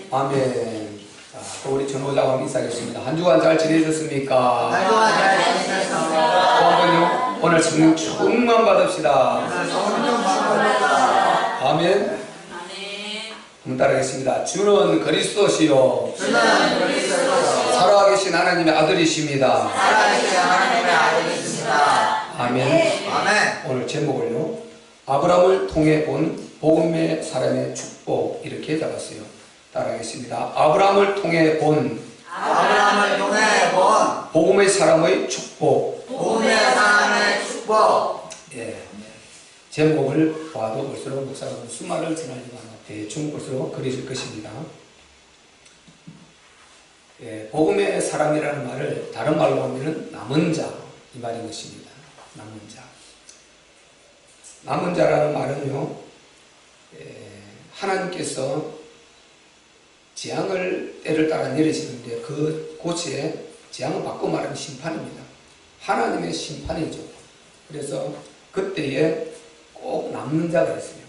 아멘. 자, 또 우리 전호자와 인사하겠습니다. 한 주간 잘 지내셨습니까? 한 주간 잘 지내셨습니까? 또 한번요. 오늘 성령 충만 받읍시다. 오늘 성령 받읍시다. 아멘. 한번 따라하겠습니다. 주는 그리스도시요 주는 그리스도시요 살아계신 하나님의 아들이십니다. 살아계신 하나님의 아들이십니다. 아멘. 아멘. 오늘 제목을요, 아브라함을 통해 본 복음의 사람의 축복, 이렇게 잡았어요. 따라하겠습니다. 아브라함을 통해 본 아브라함을 통해 본 복음의 사람의 축복. 복음의 사람의 축복. 예. 제목을 봐도 볼수록 목사가 무슨 말을 전하려고 하나 대충 볼수록 그려질 것입니다. 예, 복음의 사람이라는 말을 다른 말로 하면 남은 자, 이 말인 것입니다. 남은 자. 남은 자라는 말은요, 하나님께서 재앙을 때를 따라 내리시는데 그 곳에 재앙을 받고 말하는 심판입니다. 하나님의 심판이죠. 그래서 그때에 꼭 남는 자가 있어요.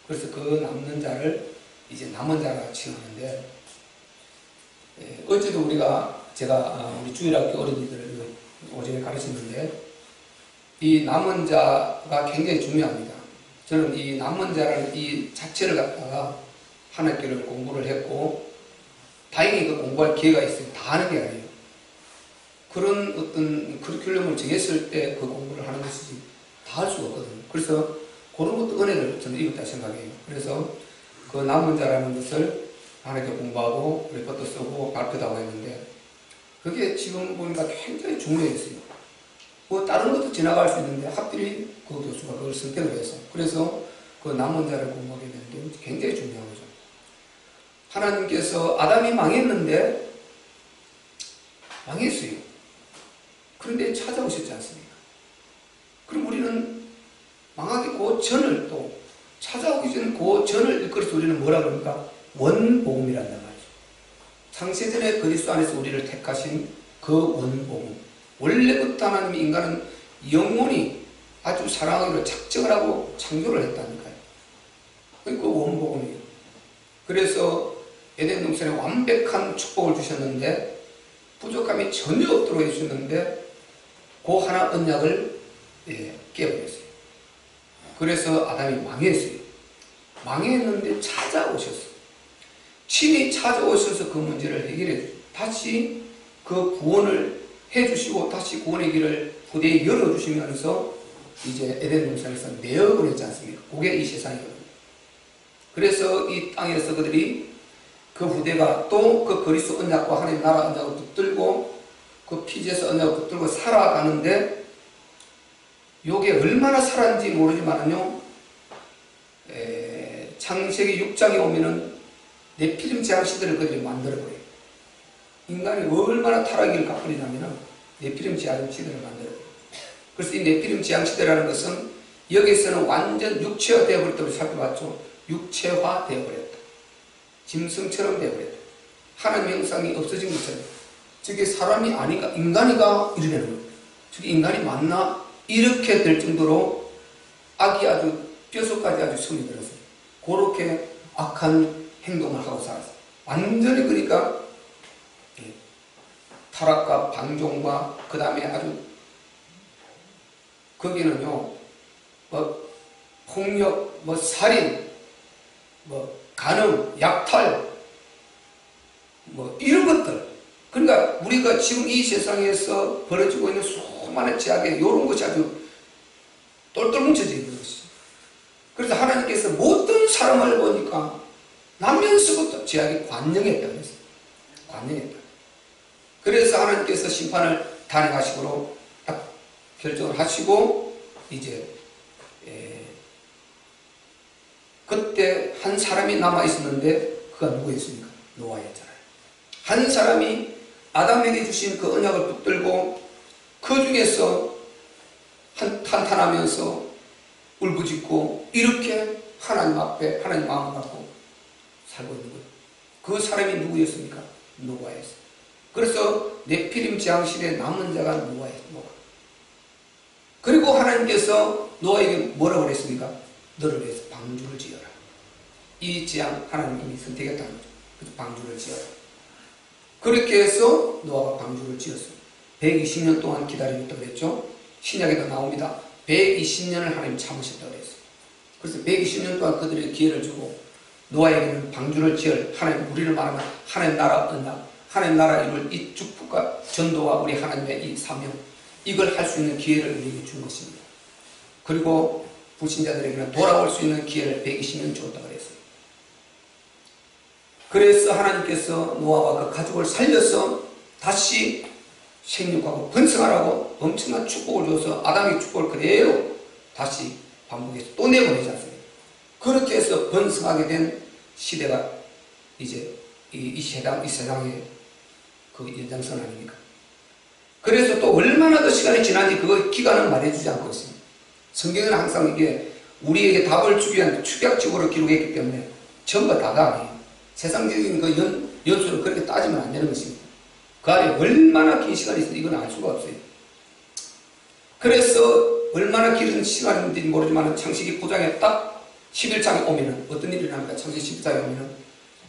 그래서 그 남는 자를 이제 남은 자라 칭하는데, 어제도 제가 우리 주일학교 어린이들을 오전에 가르쳤는데, 이 남은 자가 굉장히 중요합니다. 저는 이 남은 자라는 이 자체를 갖다가 한 학기를 공부를 했고, 다행히 그 공부할 기회가 있어요. 다 하는 게 아니에요. 그런 어떤 커리큘럼을 정했을 때 그 공부를 하는 것이지 다 할 수가 없거든요. 그래서 그런 것도 은혜를 저는 입었다 생각해요. 그래서 그 남은 자라는 것을 하나님께 공부하고 레포트 쓰고 발표도 하고 했는데, 그게 지금 보니까 굉장히 중요했어요. 뭐 다른 것도 지나갈 수 있는데 하필이 그 교수가 그걸 선택을 해서, 그래서 그 남은 자를 공부하게 되는 게 굉장히 중요한 거죠. 하나님께서 아담이 망했는데 망했어요. 그런데 찾아오셨지 않습니까? 그럼 우리는 망하기 그 전을 또 찾아오기 전 그 전을 일컬어서 우리는 뭐라 그럽니까? 원복음이란단 말이죠. 창세전에 그리스도 안에서 우리를 택하신 그 원복음. 원래부터 하나님이 인간은 영원히 아주 사랑하기로 작정을 하고 창조를 했다니까요. 그 원복음이에요. 그래서 에덴 동산에 완벽한 축복을 주셨는데 부족함이 전혀 없도록 해주셨는데 그 하나 언약을 깨버렸어요. 그래서 아담이 망했어요. 망했는데 찾아오셨어요. 친히 찾아오셔서 그 문제를 해결해 다시 그 구원을 해주시고 다시 구원의 길을 후대에 열어주시면서 이제 에덴 동산에서 내역을 했지 않습니까? 그게 이 세상이거든요. 그래서 이 땅에서 그들이 그 후대가 또 그 그리스도 언약과 하나님 나라 언약을 붙들고 그 피지에서 언약을 붙들고 살아가는데, 요게 얼마나 살았는지 모르지만요, 창세기 6장에 오면은 네피림 재앙 시대를 그들이 만들어버려요. 인간이 얼마나 타락을 갚으려냐면은 네피림 재앙 시대를 만들어요. 그래서 이 네피림 재앙 시대라는 것은 여기서는 완전 육체화 되어버렸다고 살펴봤죠. 육체화 되어버렸다. 짐승처럼 되어버렸다. 하나님의 형상이 없어진 것처럼. 저게 사람이 아닌가, 인간이가 이러는 거예요. 저게 인간이 맞나? 이렇게 될 정도로 악이 아주 뼛속까지 아주 손이 들었어요. 그렇게 악한 행동을 하고 살았어요. 완전히 그러니까 타락과 방종과 그 다음에 아주 거기는요, 폭력, 살인, 간음, 약탈, 이런 것들. 그러니까 우리가 지금 이 세상에서 벌어지고 있는 수많은 죄악에 이런 것이 아주 똘똘 뭉쳐져 있는 것이죠. 그래서 하나님께서 모든 사람을 보니까 나면서부터 죄악이 관영했다 그랬어요. 관영했다. 그래서 하나님께서 심판을 단행하시고 딱 결정을 하시고, 이제 그때 한 사람이 남아 있었는데 그가 누구였습니까? 노아였잖아요. 한 사람이 아담에게 주신 그 언약을 붙들고 그 중에서 탄탄하면서 울부짖고 이렇게 하나님 앞에 하나님 마음을 갖고 살고 있는 거예요. 그 사람이 누구였습니까? 노아였어요. 그래서 네피림 재앙실에 남은 자가 노아였어요. 노아. 그리고 하나님께서 노아에게 뭐라고 그랬습니까? 너를 위해서 방주를 지어라. 이 재앙 하나님이 선택했다는 거죠. 그래서 방주를 지어라. 그렇게 해서 노아가 방주를 지었어요. 120년 동안 기다리겠다 그랬죠. 신약에도 나옵니다. 120년을 하나님 참으셨다 그랬어요. 그래서 120년 동안 그들에게 기회를 주고 노아에게는 방주를 지을 하나님, 우리를 말하면 하나님 나라 얻는다. 하나님 나라 이룰 이 축복과 전도와 우리 하나님의 이 사명, 이걸 할 수 있는 기회를 우리에게 준 것입니다. 그리고 불신자들에게는 돌아올 수 있는 기회를 120년 주었다 그랬어요. 그래서 하나님께서 노아와 그 가족을 살려서 다시 생육하고 번성하라고 엄청난 축복을 줘서 아담의 축복을 그대로 다시 반복해서 또 내보내지 않습니까? 그렇게 해서 번성하게 된 시대가 이제 이 세상의 그 연장선 아닙니까? 그래서 또 얼마나 더 시간이 지난지 그 기간은 말해주지 않고 있습니다. 성경은 항상 이게 우리에게 답을 주기 위한 축약적으로 기록했기 때문에 전부 다가 아니에요. 세상적인 그 연수를 그렇게 따지면 안 되는 것입니다. 그 안에 얼마나 긴 시간이 있는지 이건 알 수가 없어요. 그래서 얼마나 긴 시간인지 모르지만 창세기 9장에 딱 11장에 오면은 어떤 일이 일어납니까? 창세기 11장에 오면은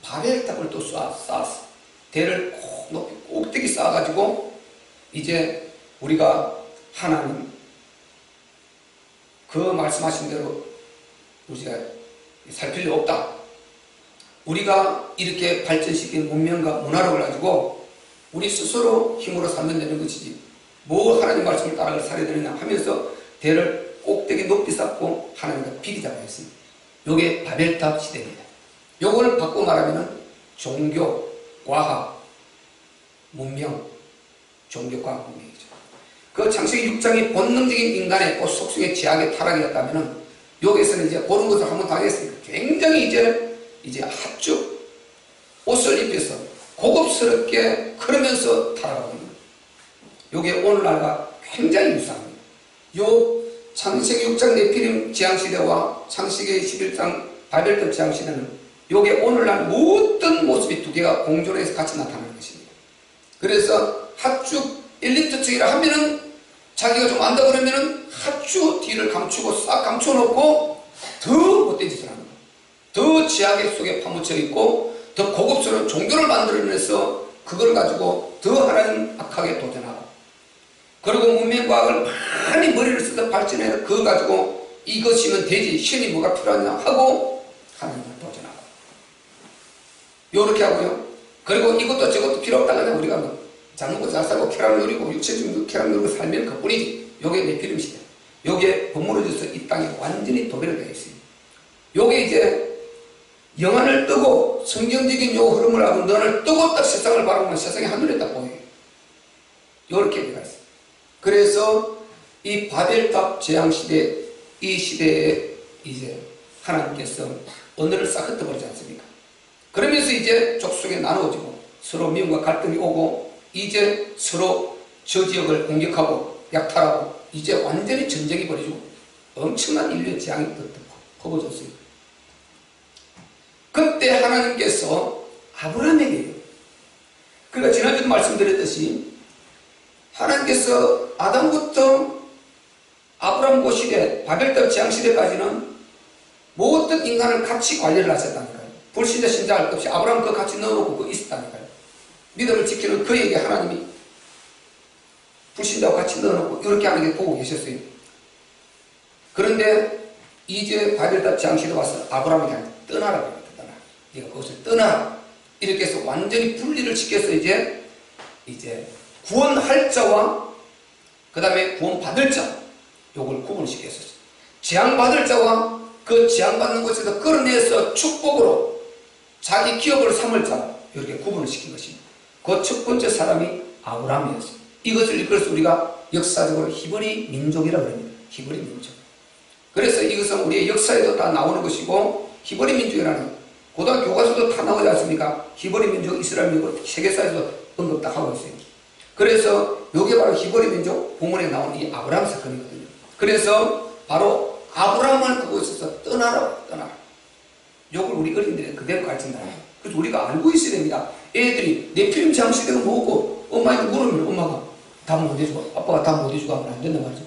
바벨탑을 또 쌓았어. 대를 높이 꼭대기 쌓아가지고 이제 우리가 하나님 그 말씀하신 대로 우리가 살 필요 없다. 우리가 이렇게 발전시킨 문명과 문화를 가지고 우리 스스로 힘으로 살면 되는 것이지 뭐 하나님 말씀을 따라 살아야 되느냐 하면서 대를 꼭대기 높이 쌓고 하나님과 비리자가 했습니다. 요게 바벨탑 시대입니다. 요걸 바꿔 말하면 종교, 과학, 문명, 종교, 과학, 문명이죠. 그 창세기 6장이 본능적인 인간의 그 속성의 제약의 타락이었다면은 여기서는 이제 그런 것을 한번 당했습니다. 굉장히 이제 합죽 옷을 입혀서 고급스럽게 그러면서 타락하고 있는 요게 오늘날과 굉장히 유사합니다. 요 창세기 6장 네피림 재앙시대와 창세기 11장 바벨탑 재앙시대는 요게 오늘날 모든 모습이 두 개가 공존해서 같이 나타나는 것입니다. 그래서 합죽 엘리트층이라 하면은 자기가 좀 안다 그러면은 합주 뒤를 감추고 싹 감춰놓고 더 못된 짓을 하는 거예요. 더 지하계 속에 파묻혀 있고 더 고급스러운 종교를 만들어내서 그걸 가지고 더 하나님 악하게 도전하고 그리고 문명과학을 많이 머리를 쓰다 발전해서 그거 가지고 이것이면 되지 신이 뭐가 필요하냐 하고 하나님을 도전하고 요렇게 하고요. 그리고 이것도 저것도 필요 없다 그냥 우리가 뭐 잘 먹고 잘 살고 쾌락 누리고 육체적인 쾌락 누리고 살면 그뿐이지. 요게 네피림 시대. 요게 버무려져서 이 땅에 완전히 도배가 되어 있습니다. 요게 이제 영안을 뜨고 성경적인 요 흐름을 하고 너를 뜨고 딱 세상을 바라보면 세상이 하늘에 딱 보여요. 요렇게 되어 있어요. 그래서 이 바벨탑 재앙시대 이 시대에 이제 하나님께서 언어를 싹 흩어버리지 않습니까? 그러면서 이제 족속에 나누어지고 서로 미움과 갈등이 오고 이제 서로 저 지역을 공격하고 약탈하고 이제 완전히 전쟁이 벌어지고 엄청난 인류의 재앙이 퍼부어졌습니다. 그때 하나님께서 아브라함에게 그러니까 지난주도 말씀드렸듯이 하나님께서 아담부터 아브라함 그 시대 바벨탑 재앙 시대까지는 모든 인간을 같이 관리를 하셨다니까요. 불신자 신자 할 것 없이 아브라함 그 같이 넣어놓고 그 있었다니까요. 믿음을 지키는 그에게 하나님이 불신자와 같이 넣어놓고 이렇게 하는 게 보고 계셨어요. 그런데 이제 바벨탑 재앙 시대 와서 아브라함에게 떠나라고 합니다. 떠나라. 네가 그것을 떠나라. 이렇게 해서 완전히 분리를 시켜서 이제 구원할 자와 그 다음에 구원받을 자 요걸 구분시켰었어요. 재앙받을 자와 그 재앙받는 곳에서 끌어내서 축복으로 자기 기업을 삼을 자 이렇게 구분을 시킨 것입니다. 그 첫 번째 사람이 아브라함이었어요. 이것을 이끌어서 우리가 역사적으로 히브리 민족이라고 합니다. 히브리 민족. 그래서 이것은 우리의 역사에도 다 나오는 것이고 히브리 민족이라는 고등학교 교과서도 다 나오지 않습니까? 히브리 민족, 이스라엘 민족, 세계사에서 언급 다 하고 있어요. 그래서 이게 바로 히브리 민족 본문에 나온 이 아브라함 사건이거든요. 그래서 바로 아브라함을 그곳에서 떠나라. 이걸 우리 어린이들이 그대로 가르친다. 그래서 우리가 알고 있어야 됩니다. 애들이 네피림 장시대가 뭐고 엄마에게 물으면 엄마가 답 못 해주고 아빠가 답 못 해주고 하면 안 된단 말이죠.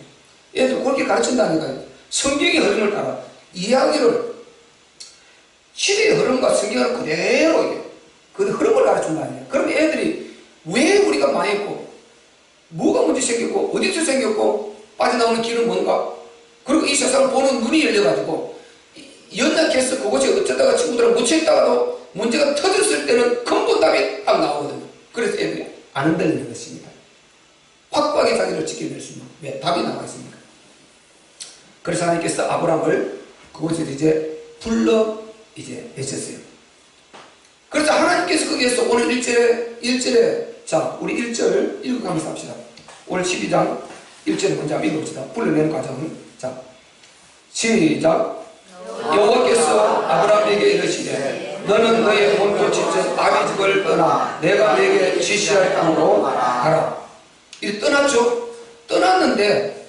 애들 그렇게 가르친다니까요. 성경의 흐름을 따라 이야기를 시대의 흐름과 성경을 준다 아니에요. 그럼 애들이 왜 우리가 망했고 뭐가 문제 생겼고 어디서 생겼고 빠져나오는 길은 뭔가, 그리고 이 세상을 보는 눈이 열려가지고 연약해서 그것이 어쩌다가 친구들은 묻혀있다가도 문제가 터졌을 때는 근본 답이 딱 나오거든요. 그래서 애들이 안 흔들리는 것입니다. 확고하게 자기를 지켜낼 수 있는 왜 답이 나와 있습니까? 그래서 하나님께서 아브라함을 그곳에서 이제 불러 이제 내셨어요. 그래서 하나님께서 거기에서 오늘 1절에 자 우리 1절 읽어가면서 합시다. 오늘 12장 1절에 먼저 한번 읽어봅시다. 불러내는 과정은 자 시작. 여호와께서 아브라함에게 이르시되 너는 너의 본토 집에서 아비집을 떠나 내가 내게 지시할 땅으로 가라. 이제 떠났죠. 떠났는데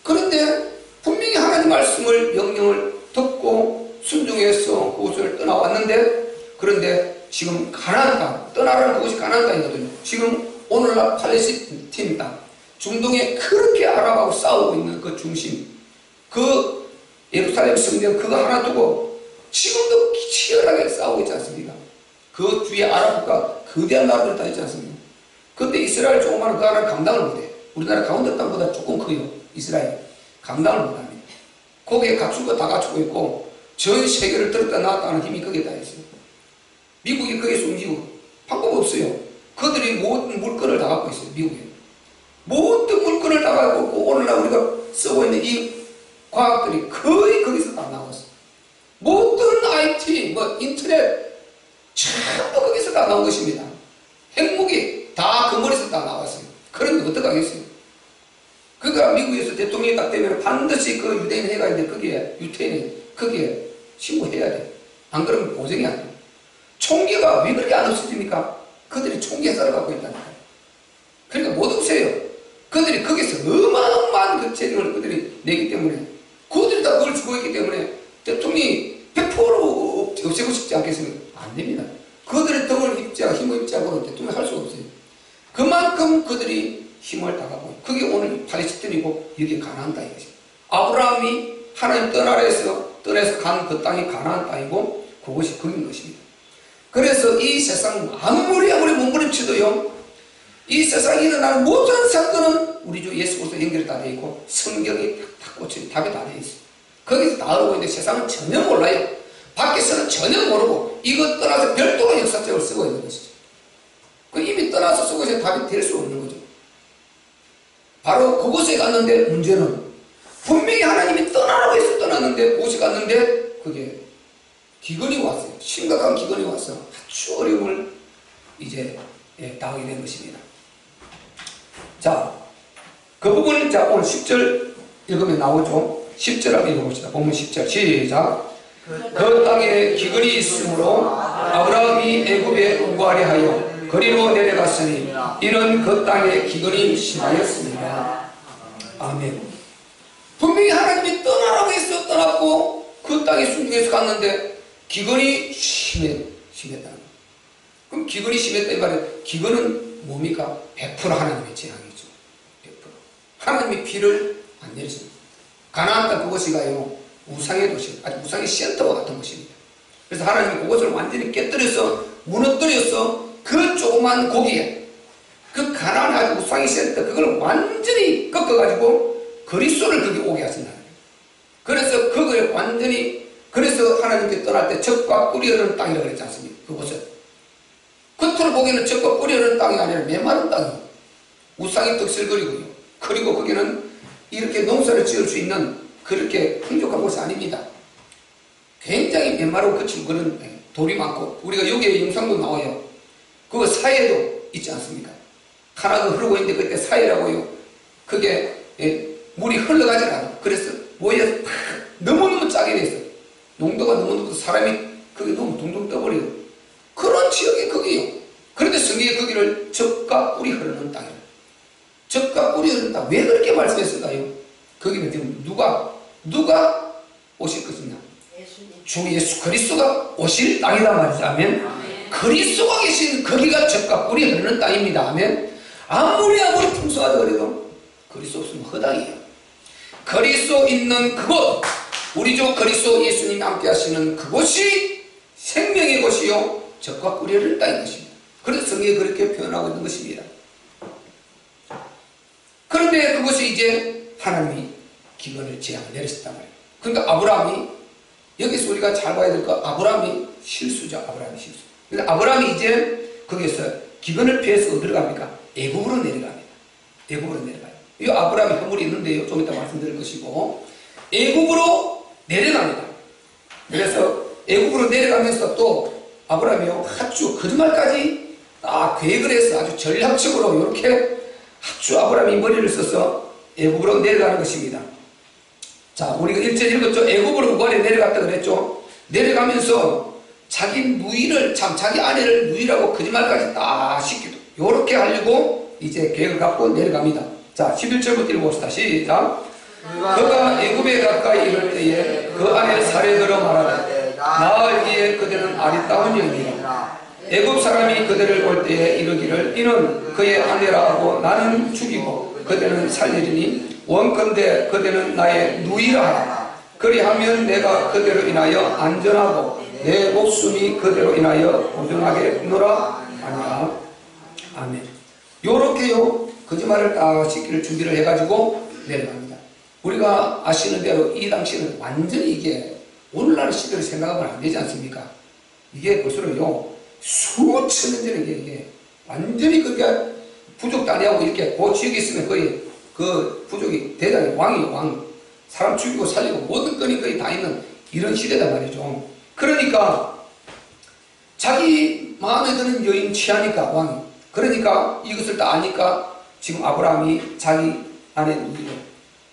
그런데 분명히 하나님 말씀을 명령을 듣고 순종해서 그곳을 떠나왔는데 그런데 지금 가나안 땅, 떠나라는 그곳이 가나안 땅이거든요. 지금 오늘날 팔레스타인 땅, 중동에 그렇게 아랍하고 싸우고 있는 그 중심, 그 예루살렘 성전 그거 하나 두고 지금도 치열하게 싸우고 있지 않습니까? 그 주위에 아랍국가 거대한 나라들 다 있지 않습니까? 근데 이스라엘 조그마한 그 나라를 감당을 못해. 우리나라 강원도 땅보다 조금 커요. 이스라엘 감당을 못합니다. 거기에 갖춘 거 다 갖추고 있고 전 세계를 들었다 놨다 하는 힘이 거기에 다 있어요. 미국이 거기에서 움직이고 방법 없어요. 그들이 모든 물건을 다 갖고 있어요. 미국에 모든 물건을 다 갖고 있고 오늘날 우리가 쓰고 있는 이 과학들이 거의 거기서 다 나왔어요. 모든 IT, 인터넷 전부 거기서 다 나온 것입니다. 핵무기 다 그 머리에서 다 나왔어요. 그런데 어떡하겠어요? 그러니까 미국에서 대통령이 딱 되면 반드시 그 유대인 해가 있는데 거기에 유태인이 거기에 신고해야 돼. 안 그러면 보정이 안 돼. 총기가 왜 그렇게 안 없어집니까? 그들이 총기 회사를 갖고 있다니까요. 그러니까 못 없애요. 그들이 거기서 어마어마한 그 재능을 그들이 내기 때문에 그들이 다 그걸 주고 있기 때문에 대통령이 100% 없애고 싶지 않겠습니까? 안 됩니다. 그들의 등을 힘을 입지 않고는 대통령이 할 수가 없어요. 그만큼 그들이 힘을 다 갖고 그게 오늘 팔레스타인이고 여기 가나안 땅인 것입니다. 아브라함이 하나님 떠나서 간 그 땅이 가나안 땅이고 그것이 거긴 것입니다. 그래서 이 세상 아무리 몸부림치도요 이 세상에 일어나는 모든 사건은 우리 주 예수 그리스도 연결이 다 되어 있고 성경이 다 꽂혀 답이 다 되어 있어요. 거기서 다 알고 있는데 세상은 전혀 몰라요. 밖에서는 전혀 모르고 이것 떠나서 별도의 역사책을 쓰고 있는 것이죠. 그 이미 떠나서 쓰고 있어서 답이 될 수 없는 거죠. 바로 그곳에 갔는데 문제는 분명히 하나님이 떠나라고 해서 떠났는데 그곳에 갔는데 그게 기근이 왔어요. 심각한 기근이 와서 아주 어려움을 이제 당하게 된 것입니다. 자, 그 부분은 자 오늘 10절 읽으면 나오죠. 10절 한번 읽어봅시다. 본문 10절 시작. 그 땅에 기근이 있으므로 아브라함이 애굽에 우거하려 하여 거리로 내려갔으니 이는 그 땅에 기근이 심하였습니다. 아멘. 분명히 하나님이 떠나라고 해서 떠났고 그 땅에 순종해서 갔는데 기근이 심했다. 그럼 기근이 심했다 이 말은 기근은 뭡니까? 100% 하나님의 재앙이죠. 100%. 하나님이 비를 안 내리십니다. 가나안 땅 그것이가요 우상의 도시, 아주 우상의 센터와 같은 것입니다. 그래서 하나님이 그것을 완전히 깨뜨려서 무너뜨려서 그 조그만 고기에 그 가나안의 아주 우상의 센터 그걸 완전히 꺾어가지고 그리스도를 거기 오게 하신다. 그래서 그걸 완전히 그래서 하나님께 떠날 때 적과 꿀이 흐르는 땅이라고 그랬지 않습니까? 그곳은 겉으로 보기에는 적과 꿀이 흐르는 땅이 아니라 메마른 땅이에요. 우상이 떡실거리고요. 그리고 거기는 이렇게 농사를 지을 수 있는 그렇게 풍족한 곳이 아닙니다. 굉장히 메마르고 거친 그런 돌이 많고 우리가 여기에 영상도 나와요. 그 사해도 있지 않습니까? 하나가 흐르고 있는데 그때 사해라고요. 그게 물이 흘러가지 않아. 그래서 모여서 너무너무 짜게 돼 있어. 농도가 너무 높아서 사람이 거기 너무 둥둥 떠버려요. 그런 지역이 거기요. 그런데 성경에 거기를 적과 꿀이 흐르는 땅이에요. 적과 꿀이 흐르는 땅. 왜 그렇게 말씀했을까요? 거기는 지금 누가 오실 것이냐? 주 예수 그리스도가 오실 땅이다 말이죠. 아멘. 그리스도가 계신 거기가 적과 꿀이 흐르는 땅입니다. 아멘. 아무리 풍성하다 그래도 그리스도 없으면 허당이에요. 그리스도 있는 그곳, 우리 주 그리스도 예수님이 함께 하시는 그곳이 생명의 곳이요 적과 꿀이 흐르는 땅인 것입니다. 그래서 성경에 그렇게 표현하고 있는 것입니다. 그런데 그것이 이제 하나님이 기근을 재앙을 내리셨단 말이에요. 그러니까 아브라함이, 여기서 우리가 잘 봐야 될 거, 아브라함이 실수죠. 아브라함이 실수. 그래서 아브라함이 이제 거기에서 기근을 피해서 어디로 갑니까? 애굽으로 내려갑니다. 애굽으로 내려가요. 이 아브라함이 허물이 있는데요. 좀 이따 말씀드릴 것이고, 애굽으로 내려갑니다. 그래서 애굽으로 내려가면서 또 아브라함이요, 아주 거짓말까지 계획을 해서 아주 전략적으로 이렇게 아주 아브라함이 머리를 써서 애굽으로 내려가는 것입니다. 자, 우리가 1절 읽었죠? 애굽으로 무관에 내려갔다 그랬죠? 내려가면서 자기 누이를, 자기 아내를 누이라고 거짓말까지 다 시키고, 요렇게 하려고 이제 계획을 갖고 내려갑니다. 자, 11절부터 읽어봅시다. 시작. 그가 애굽에 가까이 이를 때에 그 아내 사례들어 말하되 나 알기에 그대는 아리따운 여인이라. 애굽 사람이 그대를 볼 때에 이르기를 이는 그의 아내라 하고 나는 죽이고 그대는 살리리니 원컨대 그대는 나의 누이라 하라. 그리하면 내가 그대로 인하여 안전하고 내 목숨이 그대로 인하여 보존하겠노라 하니라. 아멘. 요렇게요 거짓말을 다 시킬 준비를 해가지고 내려갑니다. 우리가 아시는 대로 이 당시는 완전히 이게 오늘날 시대를 생각하면 안 되지 않습니까? 이게 벌써요 수천 년 전에 이게 완전히 그게 부족도 아니하고 이렇게 그 지역에 있으면 거의 그 부족이 대장이 왕이에요. 왕. 사람 죽이고 살리고 모든 건이 거의 다 있는 이런 시대단 말이죠. 그러니까 자기 마음에 드는 여인 취하니까 왕이, 그러니까 이것을 다 아니까 지금 아브라함이 자기 아내 누이를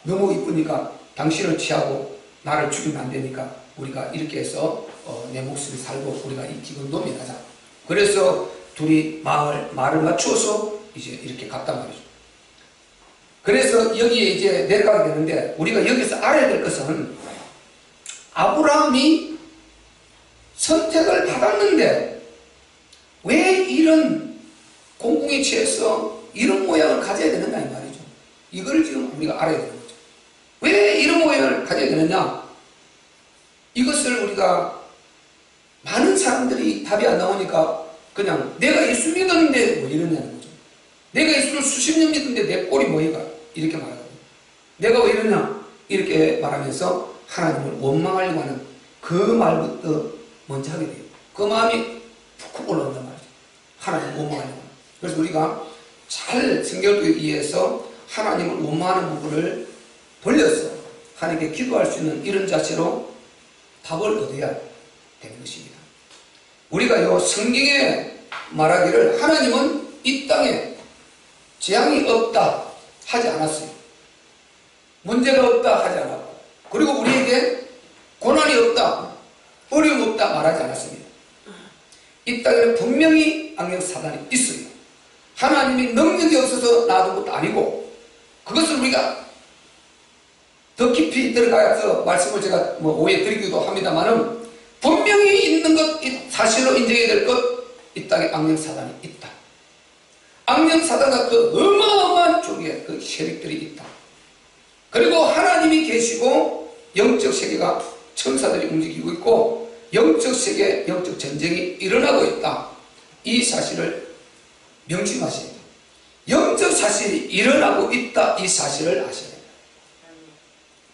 너무 이쁘니까 당신을 취하고 나를 죽이면 안 되니까 우리가 이렇게 해서 내 목숨이 살고 우리가 이 기근 노민하자. 그래서 둘이 말을 맞추어서 이제 이렇게 갔단 말이죠. 그래서 여기에 이제 내려가게 되는데 우리가 여기서 알아야 될 것은 아브라함이 선택을 받았는데 왜 이런 공공에 취해서 이런 모양을 가져야 되느냐 이 말이죠. 이걸 지금 우리가 알아야 되는 거죠. 왜 이런 모양을 가져야 되느냐? 이것을 우리가 많은 사람들이 답이 안 나오니까 그냥 내가 예수 믿었는데 뭐 이러냐는 거죠. 내가 예수를 수십 년 믿었는데 내 꼴이 뭐이가 이렇게 말하거든요. 내가 왜 이러냐 이렇게 말하면서 하나님을 원망하려고 하는 그 말부터 먼저 하게 돼요. 그 마음이 푹 올라온단 말이죠. 하나님을 원망하려고 하는. 그래서 우리가 잘 성경을 이해해서 하나님을 원망하는 부분을 돌려서 하나님께 기도할 수 있는 이런 자세로 답을 얻어야 되는 것입니다. 우리가요 성경에 말하기를 하나님은 이 땅에 재앙이 없다 하지 않았어요. 문제가 없다 하지 않았고, 그리고 우리에게 고난이 없다, 어려움 없다 말하지 않았습니다. 이 땅에는 분명히 악령 사단이 있어요. 하나님이 능력이 없어서 놔둔 것도 아니고, 그것을 우리가 더 깊이 들어가서 말씀을 제가 오해 드리기도 합니다만은 분명히 있는 것, 사실로 인정해야 될 것, 이 땅에 악령 사단이 있다. 악령 사단과 그 어마어마한 쪽에 그 세력들이 있다. 그리고 하나님이 계시고 영적 세계가 천사들이 움직이고 있고 영적 세계, 영적 전쟁이 일어나고 있다. 이 사실을 명심하셔야 돼요. 영적 사실이 일어나고 있다. 이 사실을 아셔야 돼요.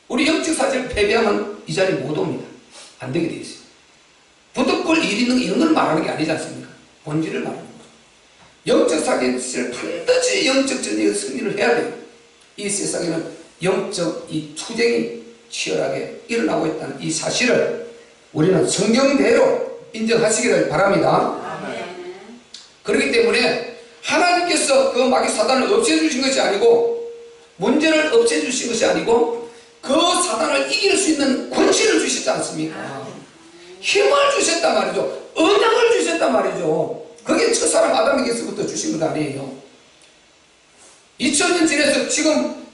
우리 영적 사실을 패배하면 이 자리에 못 옵니다. 안 되게 되어 있어요. 부득불 일 있는 이런 걸 말하는 게 아니지 않습니까? 본질을 말하는 거죠. 영적 사실을 반드시 영적 전쟁에 승리를 해야 돼요. 이 세상에는 영적 이 투쟁이 치열하게 일어나고 있다는 이 사실을 우리는 성경대로 인정하시기를 바랍니다. 그렇기 때문에 하나님께서 그 마귀 사단을 없애주신 것이 아니고, 문제를 없애주신 것이 아니고 그 사단을 이길 수 있는 권세를 주셨지 않습니까? 힘을 주셨단 말이죠. 언약을 주셨단 말이죠. 그게 첫사람 아담에게서부터 주신 것 아니에요. 2000년 지나서 지금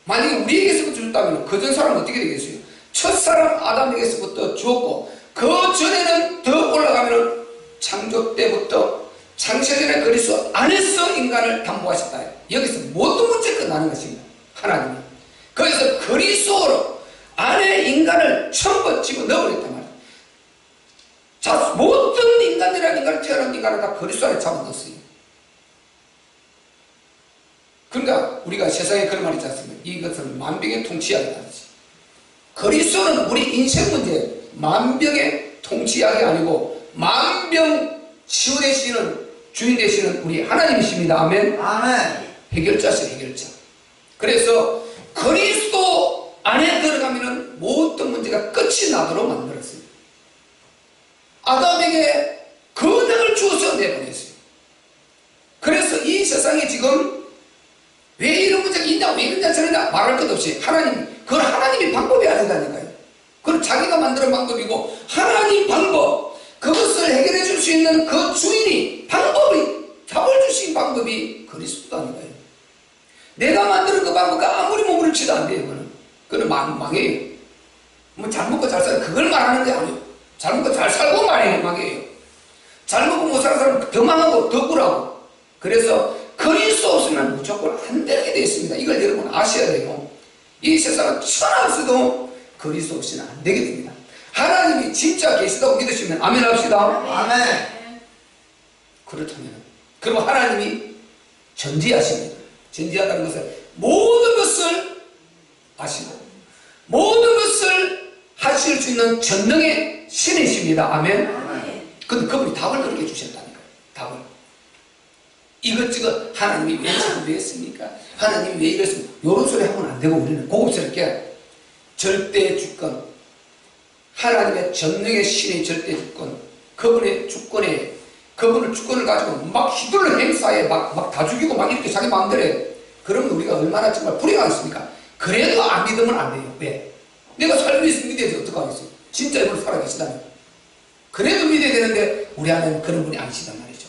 만약에 우리에게서부터 줬다면 그 전 사람은 어떻게 되겠어요? 첫사람 아담에게서부터 주었고, 그 전에는 더 올라가면 창조 때부터 창세전의 그리스도 안에서 인간을 담보하셨다. 여기서 모든 문제 끝나는 것입니다. 하나님은 거기서 그리스도로 안에 인간을 전부 집어넣어버렸단 말이에요. 자, 모든 인간이라는 인간을 태어나 사람 인간을 다 그리스도 안에 잡아넣었어요. 그러니까 우리가 세상에 그런 말이 있지 않습니까? 이것은 만병의 통치약이라는 거지. 그리스도는 우리 인생 문제 만병의 통치약이 아니고 만병 치유 되시는 주인 되시는 우리 하나님이십니다. 아멘. 아멘. 해결자시 해결자. 그래서 그리스도 안에 들어가면은 모든 문제가 끝이 나도록 만들었어요. 아담에게 권능을 주어서 내보냈어요. 그래서 이 세상에 지금 왜 이런 문제가 있냐, 왜 이러냐, 저러냐 말할 것 없이 그건 하나님의 방법이 아니다니까요. 그건 자기가 만드는 방법이고 하나님 방법, 그것을 해결해 줄 수 있는 그 주인이 답을 주신 방법이 그리스도 아닌가요? 내가 만드는 그 방법과 아무리 몸을 치도 안 돼요. 그건 망해요. 뭐 잘 먹고 잘 살고 그걸 말하는 게 아니에요. 잘 먹고 잘 살고 망해요. 잘 먹고 못 사는 사람은 더 망하고 더 굴하고. 그래서 그리스도 없으면 무조건 안 되게 되어 있습니다. 이걸 여러분 아셔야 돼요. 이 세상은 천하 없어도 그리스도 없이는 안 되게 됩니다. 하나님이 진짜 계시다고 믿으시면 아멘 합시다. 아멘. 그렇다면 그럼 하나님이 전지하십니다. 전지하다는 것은 모든 것을 아시고 모든 것을 하실 수 있는 전능의 신이십니다. 아멘. 근데 그분이 답을 그렇게 주셨다니까요. 답을. 이것저것 하나님이 왜 창조했습니까? 하나님이 왜 이랬습니까? 이런 소리 하면 안 되고 우리는 고급스럽게 절대 주권, 하나님의 전능의 신의 절대 주권, 그분의 주권에 그분의 주권을 가지고 막 휘둘러 행사에 막 다 죽이고 막 이렇게 자기 마음대로 해. 그러면 우리가 얼마나 정말 불행하겠습니까? 그래도 안 믿으면 안 돼요. 왜? 내가 살고 있으면 믿어야지 어떡하겠어요? 진짜 이분 살아계시다면. 그래도 믿어야 되는데 우리 안에는 그런 분이 아니시단 말이죠.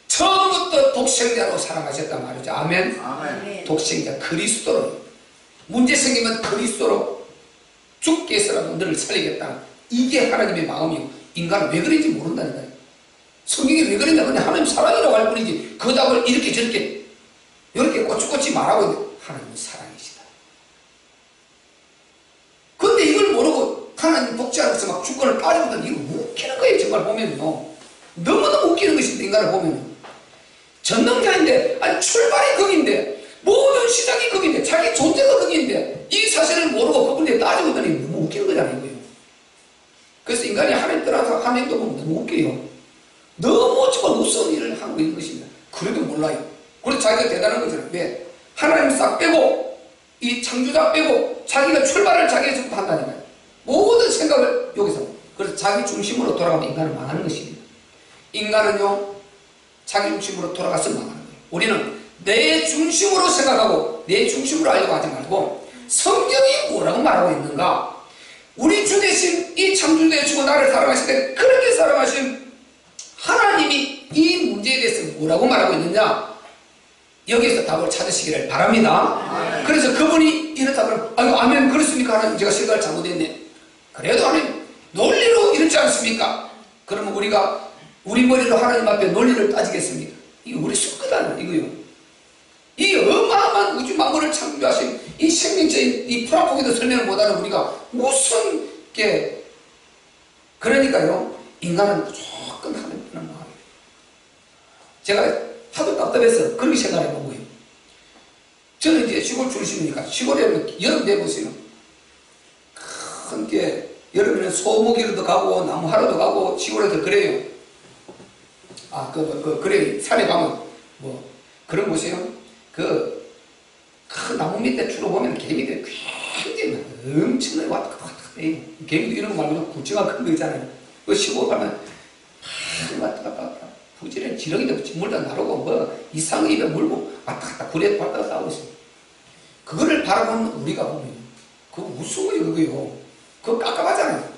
처음부터 독생자로 사랑하셨단 말이죠. 아멘. 아멘. 독생자 그리스도로 문제 생기면 그리스도로 죽게 해서라도 너를 살리겠다. 이게 하나님의 마음이고 인간은 왜 그런지 모른다니까요. 성경이 왜 그랬냐? 그냥 하나님 사랑이라고 할 뿐이지 그 답을 이렇게 저렇게 이렇게 꼬치꼬치 말하고 있는데 하나님은 사랑이시다. 근데 이걸 모르고 하나님 독재하면서 막 주권을 빠져보더니 이거 웃기는 거예요. 정말 보면요. 너무너무 웃기는 것인데 인간을 보면은 전능자인데 아니 출발이 거기인데 모든 시작이 거기인데 자기 존재가 거기인데 이 사실을 모르고 그분에 따지거든요. 너무 웃기는 거잖아요. 이거요. 그래서 인간이 하나님 떠나서 하는 행동 보면 너무 웃겨요. 너무 정말 무서운 일을 하고 있는 것입니다. 그래도 몰라요. 그래서 자기가 대단한 거잖아요. 왜? 하나님 싹 빼고 이 창조자 빼고 자기가 출발을 자기가 전부 한다니까요. 모든 생각을 여기서. 그래서 자기 중심으로 돌아가면 인간은 망하는 것입니다. 인간은요 자기 중심으로 돌아가서 망하는 거예요. 우리는 내 중심으로 생각하고 내 중심으로 알려고 하지 말고 성경이 뭐라고 말하고 있는가. 우리 주 대신 이 창조 되시고 나를 사랑하실 때 그렇게 사랑하신 하나님이 이 문제에 대해서 뭐라고 말하고 있느냐, 여기에서 답을 찾으시기를 바랍니다. 그래서 그분이 이렇다 그러면 아유 아멘 그렇습니까? 하나님 제가 생각을 잘못했네. 그래도 하나님 논리로 이렇지 않습니까? 그러면 우리가 우리 머리로 하나님 앞에 논리를 따지겠습니까? 이거 우리 속거다는 이거요. 이 어마어마한 우주 만물을 창조하신 이 생명체인 이 프라포기도 설명을 못하는 우리가 무슨 게 그러니까요 인간은 무조건 하나님 떠난 마음이에요. 제가 하도 답답해서 그렇게 생각해 본 거예요. 저는 이제 시골 출신이니까 시골에 여름 내보세요. 큰 게 여름에는 소목이로도 가고 나무하러도 가고 시골에도 그래요. 그래 산에 가면 뭐 그런 곳이에요. 그 큰 나무 밑에 주로 보면 개미들이 굉장히 엄청나게 왔다 갔다 해요. 개미도 이런 거 말고 구체가 큰 거 있잖아요. 그 시골 가면 왔다 갔다 부지런히 지렁이도 물도 나르고 뭐 이상한 입에 물고 왔다 갔다 구레 왔다 갔다 하고 있어요. 그거를 바라보는 우리가 보면 그거 무슨 거예요 그거요. 그거 깝깝하잖아요.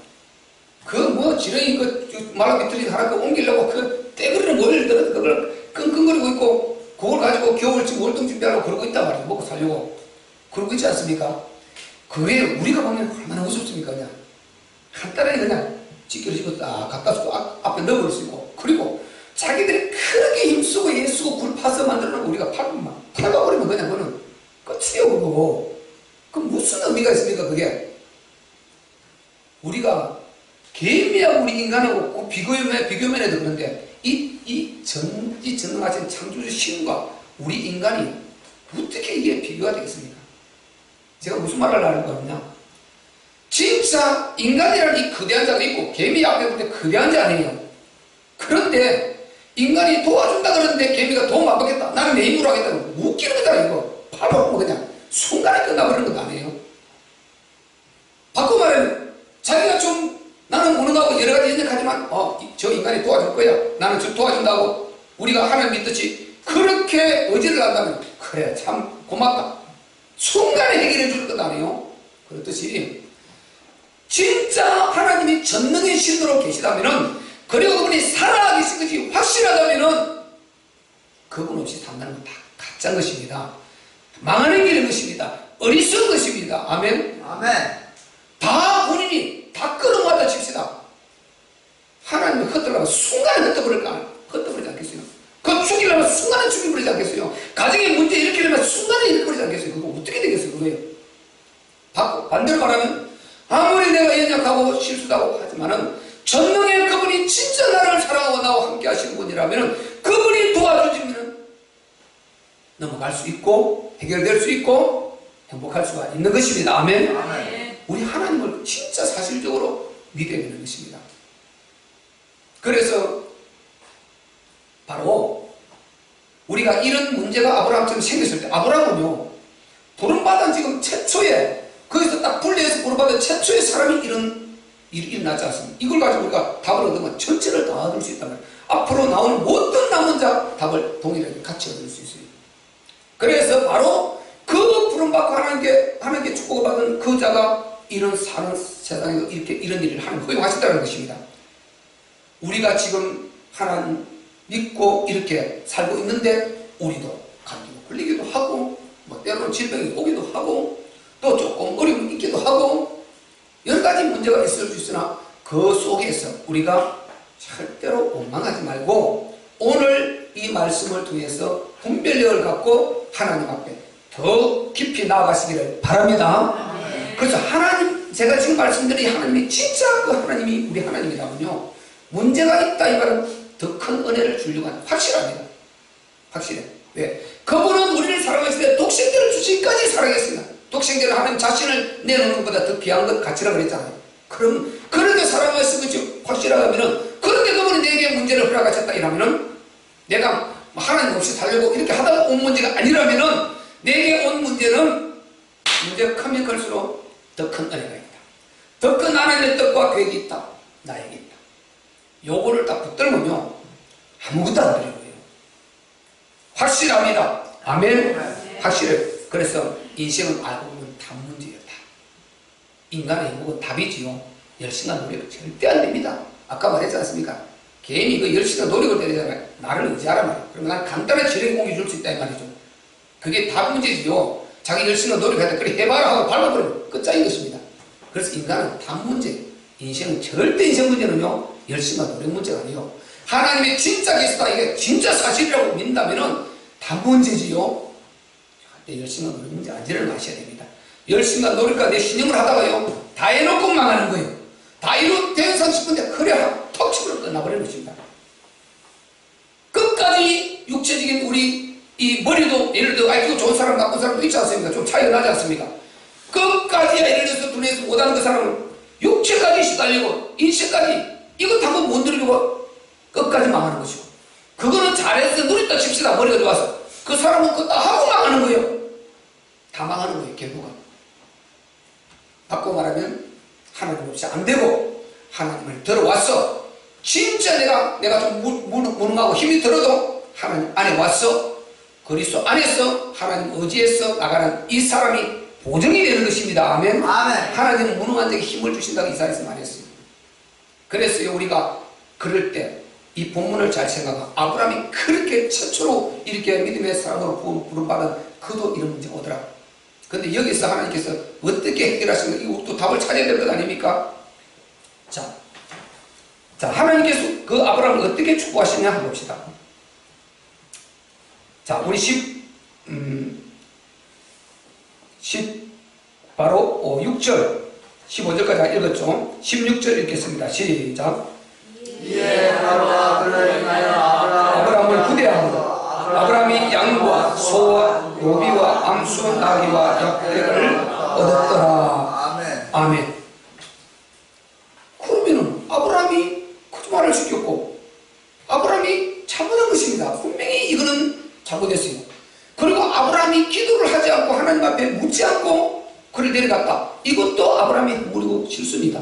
그 뭐 지렁이 그 말로 비틀린 하나 그 옮기려고 그 떼그리는 머리를 들어서 그걸 끙끙거리고 있고 그걸 가지고 겨울 지금 월동 준비하려고 그러고 있단 말이에요. 먹고 살려고 그러고 있지 않습니까? 그게 우리가 보면 얼마나 우습습니까? 그냥 한 달에 그냥 찌개를 딱 갖다 주고 앞에 넣어버릴 수 있고 그리고 자기들이 그렇게 힘쓰고 애쓰고 굴 파서 만들어놓고 우리가 팔아버리면 그냥 그거는 끝이에요. 그거 그 무슨 의미가 있습니까? 그게 우리가 개미하고 우리 인간하고 비교면에도 그런데 이 전능하신 창조주 신과 우리 인간이 어떻게 이게 비교가 되겠습니까? 제가 무슨 말을 하는 거냐? 진짜 인간이라는 이 거대한 자가 있고 개미 앞에 볼 때 거대한 자 아니에요. 그런데 인간이 도와준다 그러는데 개미가 도움 안 받겠다. 나는 내 힘으로 하겠다. 웃기는 거다 이거. 바로 그냥 순간에 끝나버리는 것 아니에요. 바꿔 말하면 자기가 좀 나는 무능하고 여러 가지 인정하지만 저 인간이 도와줄 거야. 나는 저 도와준다고 우리가 하나님 믿듯이 그렇게 의지를 한다면 그래 참 고맙다. 순간에 해결해 줄 것 아니에요. 그렇듯이 진짜 하나님이 전능의 신으로 계시다면은 그리고 그분이 살아계신 것이 확실하다면은 그분 없이 산다는 건 다 가짜인 것입니다. 망하는 길인 것입니다. 어리석은 것입니다. 아멘. 아멘. 다 본인이 다 끌어모았다 칩시다. 하나님이 흩어버리면 순간에 흩어버리지 않겠어요? 그거 죽이려면 순간에 죽여버리지 않겠어요? 가정의 문제 일으키려면 순간에 일으켜버리지 않겠어요? 그거 어떻게 되겠어요? 그거예요. 반대로 말하면 아무리 내가 연약하고 실수하고 하지만은 전능의 그분이 진짜 나를 사랑하고 나와 함께 하시는 분이라면 그분이 도와주시면 넘어갈 수 있고 해결될 수 있고 행복할 수가 있는 것입니다. 아멘. 아멘. 우리 하나님을 진짜 사실적으로 믿어야 되는 것입니다. 그래서 바로 우리가 이런 문제가 아브라함처럼 생겼을 때 아브라함은요 부름받은 지금 최초에 거기서 딱 분리해서 부름받은 최초의 사람이 이런 일이 일어나지 않습니까? 이걸 가지고 우리가 답을 얻으면 전체를 다 얻을 수 있다면 앞으로 나오는 모든 남은 자 답을 동일하게 같이 얻을 수 있어요. 그래서 바로 그 부름받고 하나님께 축복을 받은 그 자가 이런 사는 세상에서 이런 일을 하는 허용하신다는 것입니다. 우리가 지금 하나님 믿고 이렇게 살고 있는데 우리도 감기가 걸리기도 하고 뭐 때로는 질병이 오기도 하고 또 조금 어려움이 있기도 하고 여러 가지 문제가 있을 수 있으나 그 속에서 우리가 절대로 원망하지 말고 오늘 이 말씀을 통해서 분별력을 갖고 하나님 앞에 더 깊이 나아가시기를 바랍니다. 그래서 하나님, 제가 지금 말씀드린 하나님이 진짜 그 하나님이 우리 하나님이라면요 문제가 있다 이 말은 더 큰 은혜를 주려고 하는 확실합니다. 확실해. 왜? 그분은 우리를 사랑했을 때 독생자를 주시기까지 사랑했습니다. 독생자는 하나님 자신을 내놓는 것보다 더 귀한 것 가치라고 그랬잖아요. 그럼 그렇게 사랑했을 것이 확실하다면은 그런데 그분이 내게 문제를 허락하셨다 이러면은 내가 하나님 없이 살려고 이렇게 하다가 온 문제가 아니라면은 내게 온 문제는 문제가 크면 클수록 더 큰 은혜가 있다. 더 큰 하나님의 뜻과 계획이 있다. 나에게 있다. 요거를 딱 붙들면요 아무것도 안 드리는 거예요. 확실합니다. 아멘. 확실해요. 그래서 인생은 알고 보면 단문제였다. 인간의 행복은 답이지요. 열심과 노력은 절대 안 됩니다. 아까 말했지 않습니까? 개인이 그 열심과 노력을 때리잖아요. 나를 의지하란 말이에요. 그러면 난 간단한 재능 공유 줄 수 있다 이 말이죠. 그게 답 문제지요. 자기 열심과 노력할 때 그래 해봐라 하고 밟아버리면 끝장인 것입니다. 그래서 인간은 답 문제, 인생은 절대 인생 문제는요 열심과 노력 문제가 아니에요. 하나님의 진짜 계시다 이게 진짜 사실이라고 믿는다면은 답 문제지요. 내 열심과 노력 문제 아니를 마셔야 됩니다. 열심과 노력과 내 신념을 하다가요 다 해놓고 망하는 거예요. 다 이루된 싶은데 그래 턱 치고 끝나버리는 것입니다. 끝까지 육체적인 우리 이 머리도 예를 들어 IQ 좋은 사람 나쁜 사람도 있지 않습니까? 좀 차이가 나지 않습니까? 끝까지 예를 들어서 두뇌에서 못하는 그 사람은 육체까지 시달리고 인생까지 이것 한번 못 누리고 끝까지 망하는 것이고 그거는 잘해서 누렸다 칩시다 머리가 좋아서 그 사람은 그거 다 하고 망하는 거예요. 다 망하는 거예요 결국은. 바꿔 말하면 하나님 없이 안 되고 하나님을 들어왔어. 진짜 내가 좀 무능하고 힘이 들어도 하나님 안에 왔어. 그리스도 안에서 하나님 의지해서 나가는 이 사람이 보정이 되는 것입니다. 아멘. 아멘. 하나님은 무능한 자에게 힘을 주신다고 이사야에서 말했어요. 그래서 우리가 그럴 때 이 본문을 잘 생각하고 아브라함이 그렇게 최초로 이렇게 믿음의 사람으로 부름받은 그도 이런 문제가 오더라. 근데 여기서 하나님께서 어떻게 해결하시는 이거 또 답을 찾아야 될 것 아닙니까? 자, 하나님께서 그 아브라함을 어떻게 축복하시냐 한번 봅시다. 자, 우리 바로 6절 15절까지 읽었죠. 16절 읽겠습니다. 시작. 이에 바로가 그를 인하여 노비와 암수 나귀와 약대를 얻었더라. 아멘. 아멘. 그러면은 아브라함이 거짓말을 시켰고 아브라함이 잘못한 것입니다. 분명히 이거는 잘못했어요. 그리고 아브라함이 기도를 하지 않고 하나님 앞에 묻지 않고 그를 내려갔다. 이것도 아브라함이 무리고 실수입니다.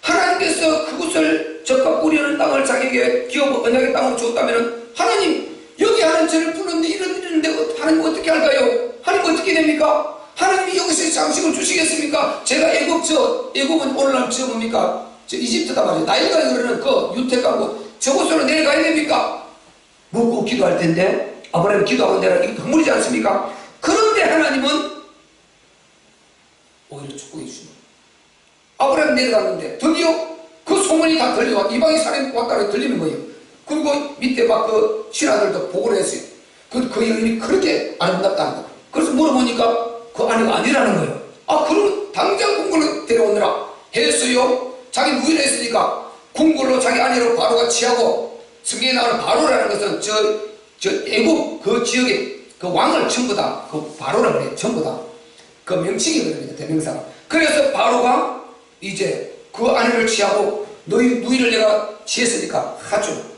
하나님께서 그곳을 적과 뿌리는 땅을 자기에게 기업 언약의 땅으로 주었다면 하나님 여기 하는 저를 부르는데 이러는데 하나님 어떻게 할까요? 하나님 어떻게 됩니까? 하나님이 여기서 장식을 주시겠습니까? 제가 애굽은 오늘날 저 뭡니까? 저 이집트다 말이에요. 나일강이 흐르는 그 유태가고 저곳으로 내려가야 됩니까? 묻고 기도할 텐데 아브라함이 기도하고 내가 이거 허물이지 않습니까? 그런데 하나님은 오히려 축복해 주십니다. 아브라함이 내려갔는데 드디어 그 소문이 다 들려와 이방인 사람이 왔다고 들리는 거예요. 그리고 밑에 막 그 신하들도 보고를 했어요. 그 여인이 그렇게 아름답다는 거. 그래서 물어보니까 그 아내가 아니라는 거예요. 아 그러면 당장 궁궐로 데려오느라 했어요. 자기 무인했으니까 궁궐로 자기 아내로 바로가 취하고 성경에 나오는 바로라는 것은 저 애국 그 지역의 그 왕을 전부 다 그 바로라 그래요. 전부 다 그 명칭이거든요. 대명사가. 그래서 바로가 이제 그 아내를 취하고 너희 누이를 내가 취했으니까 하죠.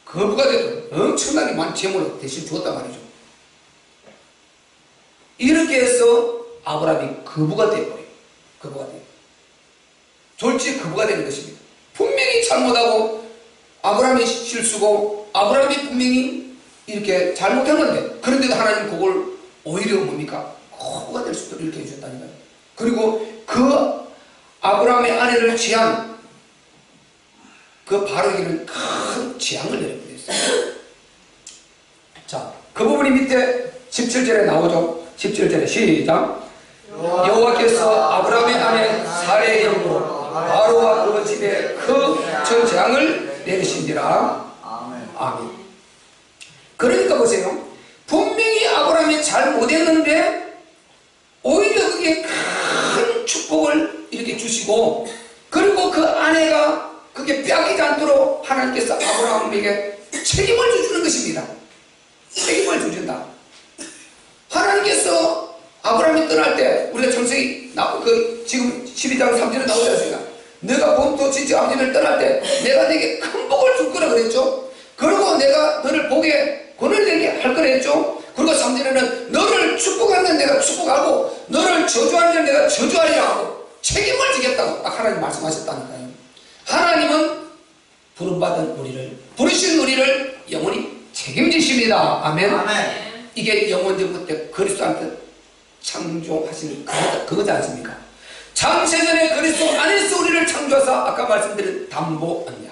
거부가 돼도 엄청나게 많은 재물을 대신 주었단 말이죠. 이렇게 해서 아브라함이 거부가 되어버려요. 거부가 돼요. 졸지 거부가 되는 것입니다. 분명히 잘못하고 아브라함이 실수고 아브라함이 분명히 이렇게 잘못한 건데 그런데도 하나님 그걸 오히려 뭡니까? 거부가 될 수도 이렇게 해주셨다니까요. 그리고 그 아브라함의 아내를 취한 그 바로에게는 큰 재앙을 내려버렸어요. 자, 그 부분이 밑에 17절에 나오죠. 17절에 시작. 여호와께서 아브라함의 아내 사레의 영으로 바로와 그 집에 큰 재앙을 내리신지라. 아멘. 그러니까 보세요. 분명히 아브라함이 잘 못했는데 오히려 그게 큰 축복을 이렇게 주시고 그리고 그 아내가 그게 빼앗기지 않도록 하나님께서 아브라함에게 책임을 주시는 것입니다. 책임을 주신다. 하나님께서 아브라함이 떠날 때 우리가 창세기 지금 12장 3절에 나오지 않습니까? 너가 본토 진짜 아버지를 떠날 때 내가 네게 큰 복을 줄 거라 그랬죠. 그리고 내가 너를 복에 권을 내게 할 거라 했죠. 그리고 3절에는 너를 축복하는 내가 축복하고 너를 저주하는 내가 저주하리라 하고 책임을 지겠다고 딱 하나님 말씀하셨다니까요. 하나님은 부름받은 우리를 부르신 우리를 영원히 책임지십니다. 아멘. 이게 영원전부 때 그리스도한테 창조하신 그거지 않습니까? 창세전에 그리스도 안에서 우리를 창조하사 아까 말씀드린 담보 언약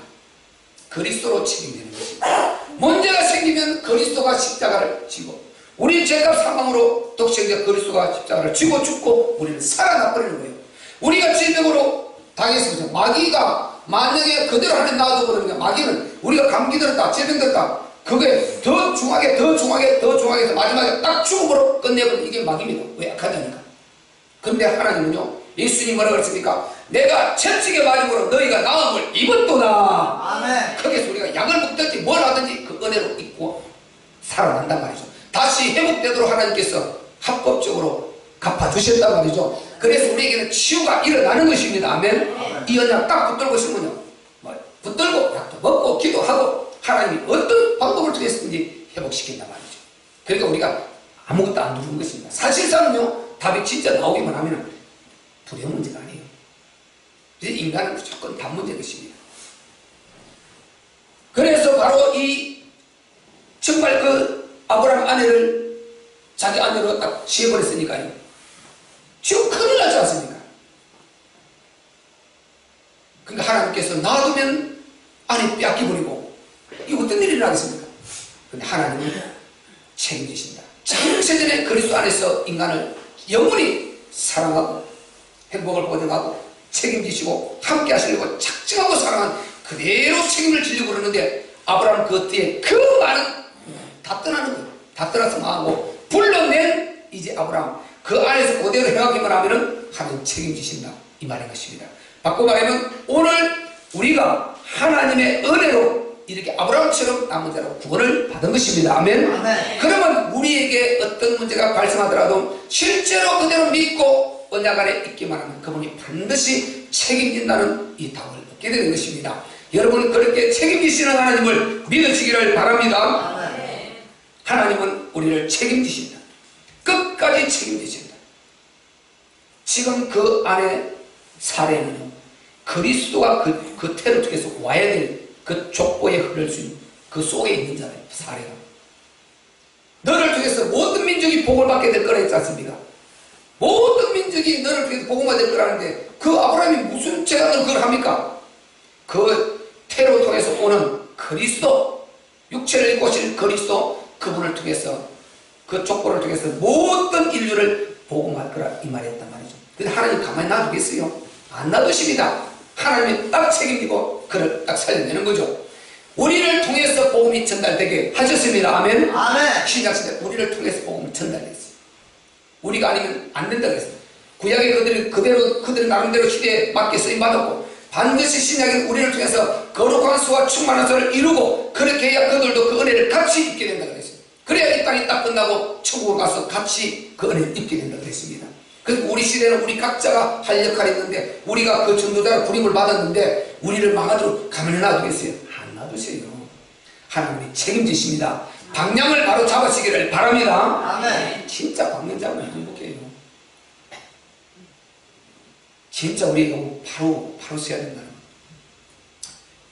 그리스도로 책임지는 것입니다. 문제가 생기면 그리스도가 십자가를 지고 우리 죄값 사망으로 독생자 그리스도가 십자가를 지고 죽고 우리는 살아나버리는 거예요. 우리가 질병으로 당했습니다. 마귀가 만약에 그대로 하는 놔둬버리면 마귀는 우리가 감기 들었다 질병 들었다 그게 더 중하게 해서 마지막에 딱 죽음으로 끝내버리는 이게 마귀입니다. 왜? 약하다니까. 그런데 하나님은요 예수님 뭐라고 그랬습니까? 내가 채찍에 맞음으로 너희가 나음을 입었도다. 아멘. 거기서 우리가 약을 먹든지 뭘 하든지 그 은혜로 입고 살아난단 말이죠. 다시 회복되도록 하나님께서 합법적으로 갚아주셨단 말이죠. 그래서 우리에게는 치유가 일어나는 것입니다. 아멘. 이 언약 딱 붙들고 있으면요 붙들고 약도 먹고 기도하고 하나님이 어떤 방법을 통해서든지 회복시킨단 말이죠. 그러니까 우리가 아무것도 안 누르는 것입니다. 사실상은요 답이 진짜 나오기만 하면 두려운 문제가 아니에요. 인간은 무조건 답 문제인 것입니다. 그래서 바로 이 정말 그 아브라함 아내를 자기 아내로 딱 지어버렸으니까요. 지금 큰일 나지 않습니까? 그러니까 하나님께서 놔두면 아내 빼앗겨버리고 이거 어떤 일이 나겠습니까? 근데 하나님은 책임지신다. 창세전에 그리스도 안에서 인간을 영원히 사랑하고 행복을 보장하고 책임지시고 함께 하시려고 작정하고 사랑한 그대로 책임을 지려고 그러는데 아브라함은 그 뒤에 그 많은 다 떠나는 거예요. 다 떠나서 망하고 불러낸 이제 아브라함 그 안에서 그대로 행하기만 하면은 하나님 책임지신다 이 말인 것입니다. 바꿔 말하면 오늘 우리가 하나님의 은혜로 이렇게 아브라함처럼 남은 자라고 구원을 받은 것입니다. 아멘. 아멘. 그러면 우리에게 어떤 문제가 발생하더라도 실제로 그대로 믿고 언약 안에 있기만 하면 그분이 반드시 책임진다는 이 답을 얻게 되는 것입니다. 여러분 그렇게 책임지시는 하나님을 믿으시기를 바랍니다. 아멘. 하나님은 우리를 책임지십니다. 끝까지 책임지십니다. 지금 그 안에 사례는요, 그리스도가 그 태를 통해서 와야 될 그 족보에 흐를 수 있는 그 속에 있는 자예요. 사례가. 너를 통해서 모든 민족이 복을 받게 될 거라 했지 않습니까? 모든 민족이 너를 통해서 복을 받을 거라는데 그 아브라함이 무슨 죄가 그걸 합니까? 그 태로 통해서 오는 그리스도, 육체를 입고 오실 그리스도, 그분을 통해서 그 족보를 통해서 모든 인류를 복음할 거라 이 말이었단 말이죠. 근데 하나님 가만히 놔두겠어요? 안 놔두십니다. 하나님이 딱 책임지고 그를 딱 살려내는 거죠. 우리를 통해서 복음이 전달되게 하셨습니다. 아멘. 아멘. 신약시대 우리를 통해서 복음을 전달했어요. 우리가 아니면 안 된다고 했어요. 구약의 그들이 나름대로 시대에 맞게 쓰임받았고 반드시 신약에 우리를 통해서 거룩한 수와 충만한 수를 이루고 그렇게 해야 그들도 그 은혜를 같이 입게 된다고 했어요. 그래야 이 땅이 딱 끝나고 천국으로 가서 같이 그 은혜를 입게 된다고 했습니다. 그래서 우리 시대는 우리 각자가 할 역할이 있는데 우리가 그 전도자로 부림을 받았는데 우리를 망하도록 가만히 놔두겠어요? 안 놔두세요. 하나님이 책임지십니다. 방향을 바로 잡으시기를 바랍니다. 아멘. 진짜 방향 잡으면 행복해요. 진짜 우리 바로 써야 된다는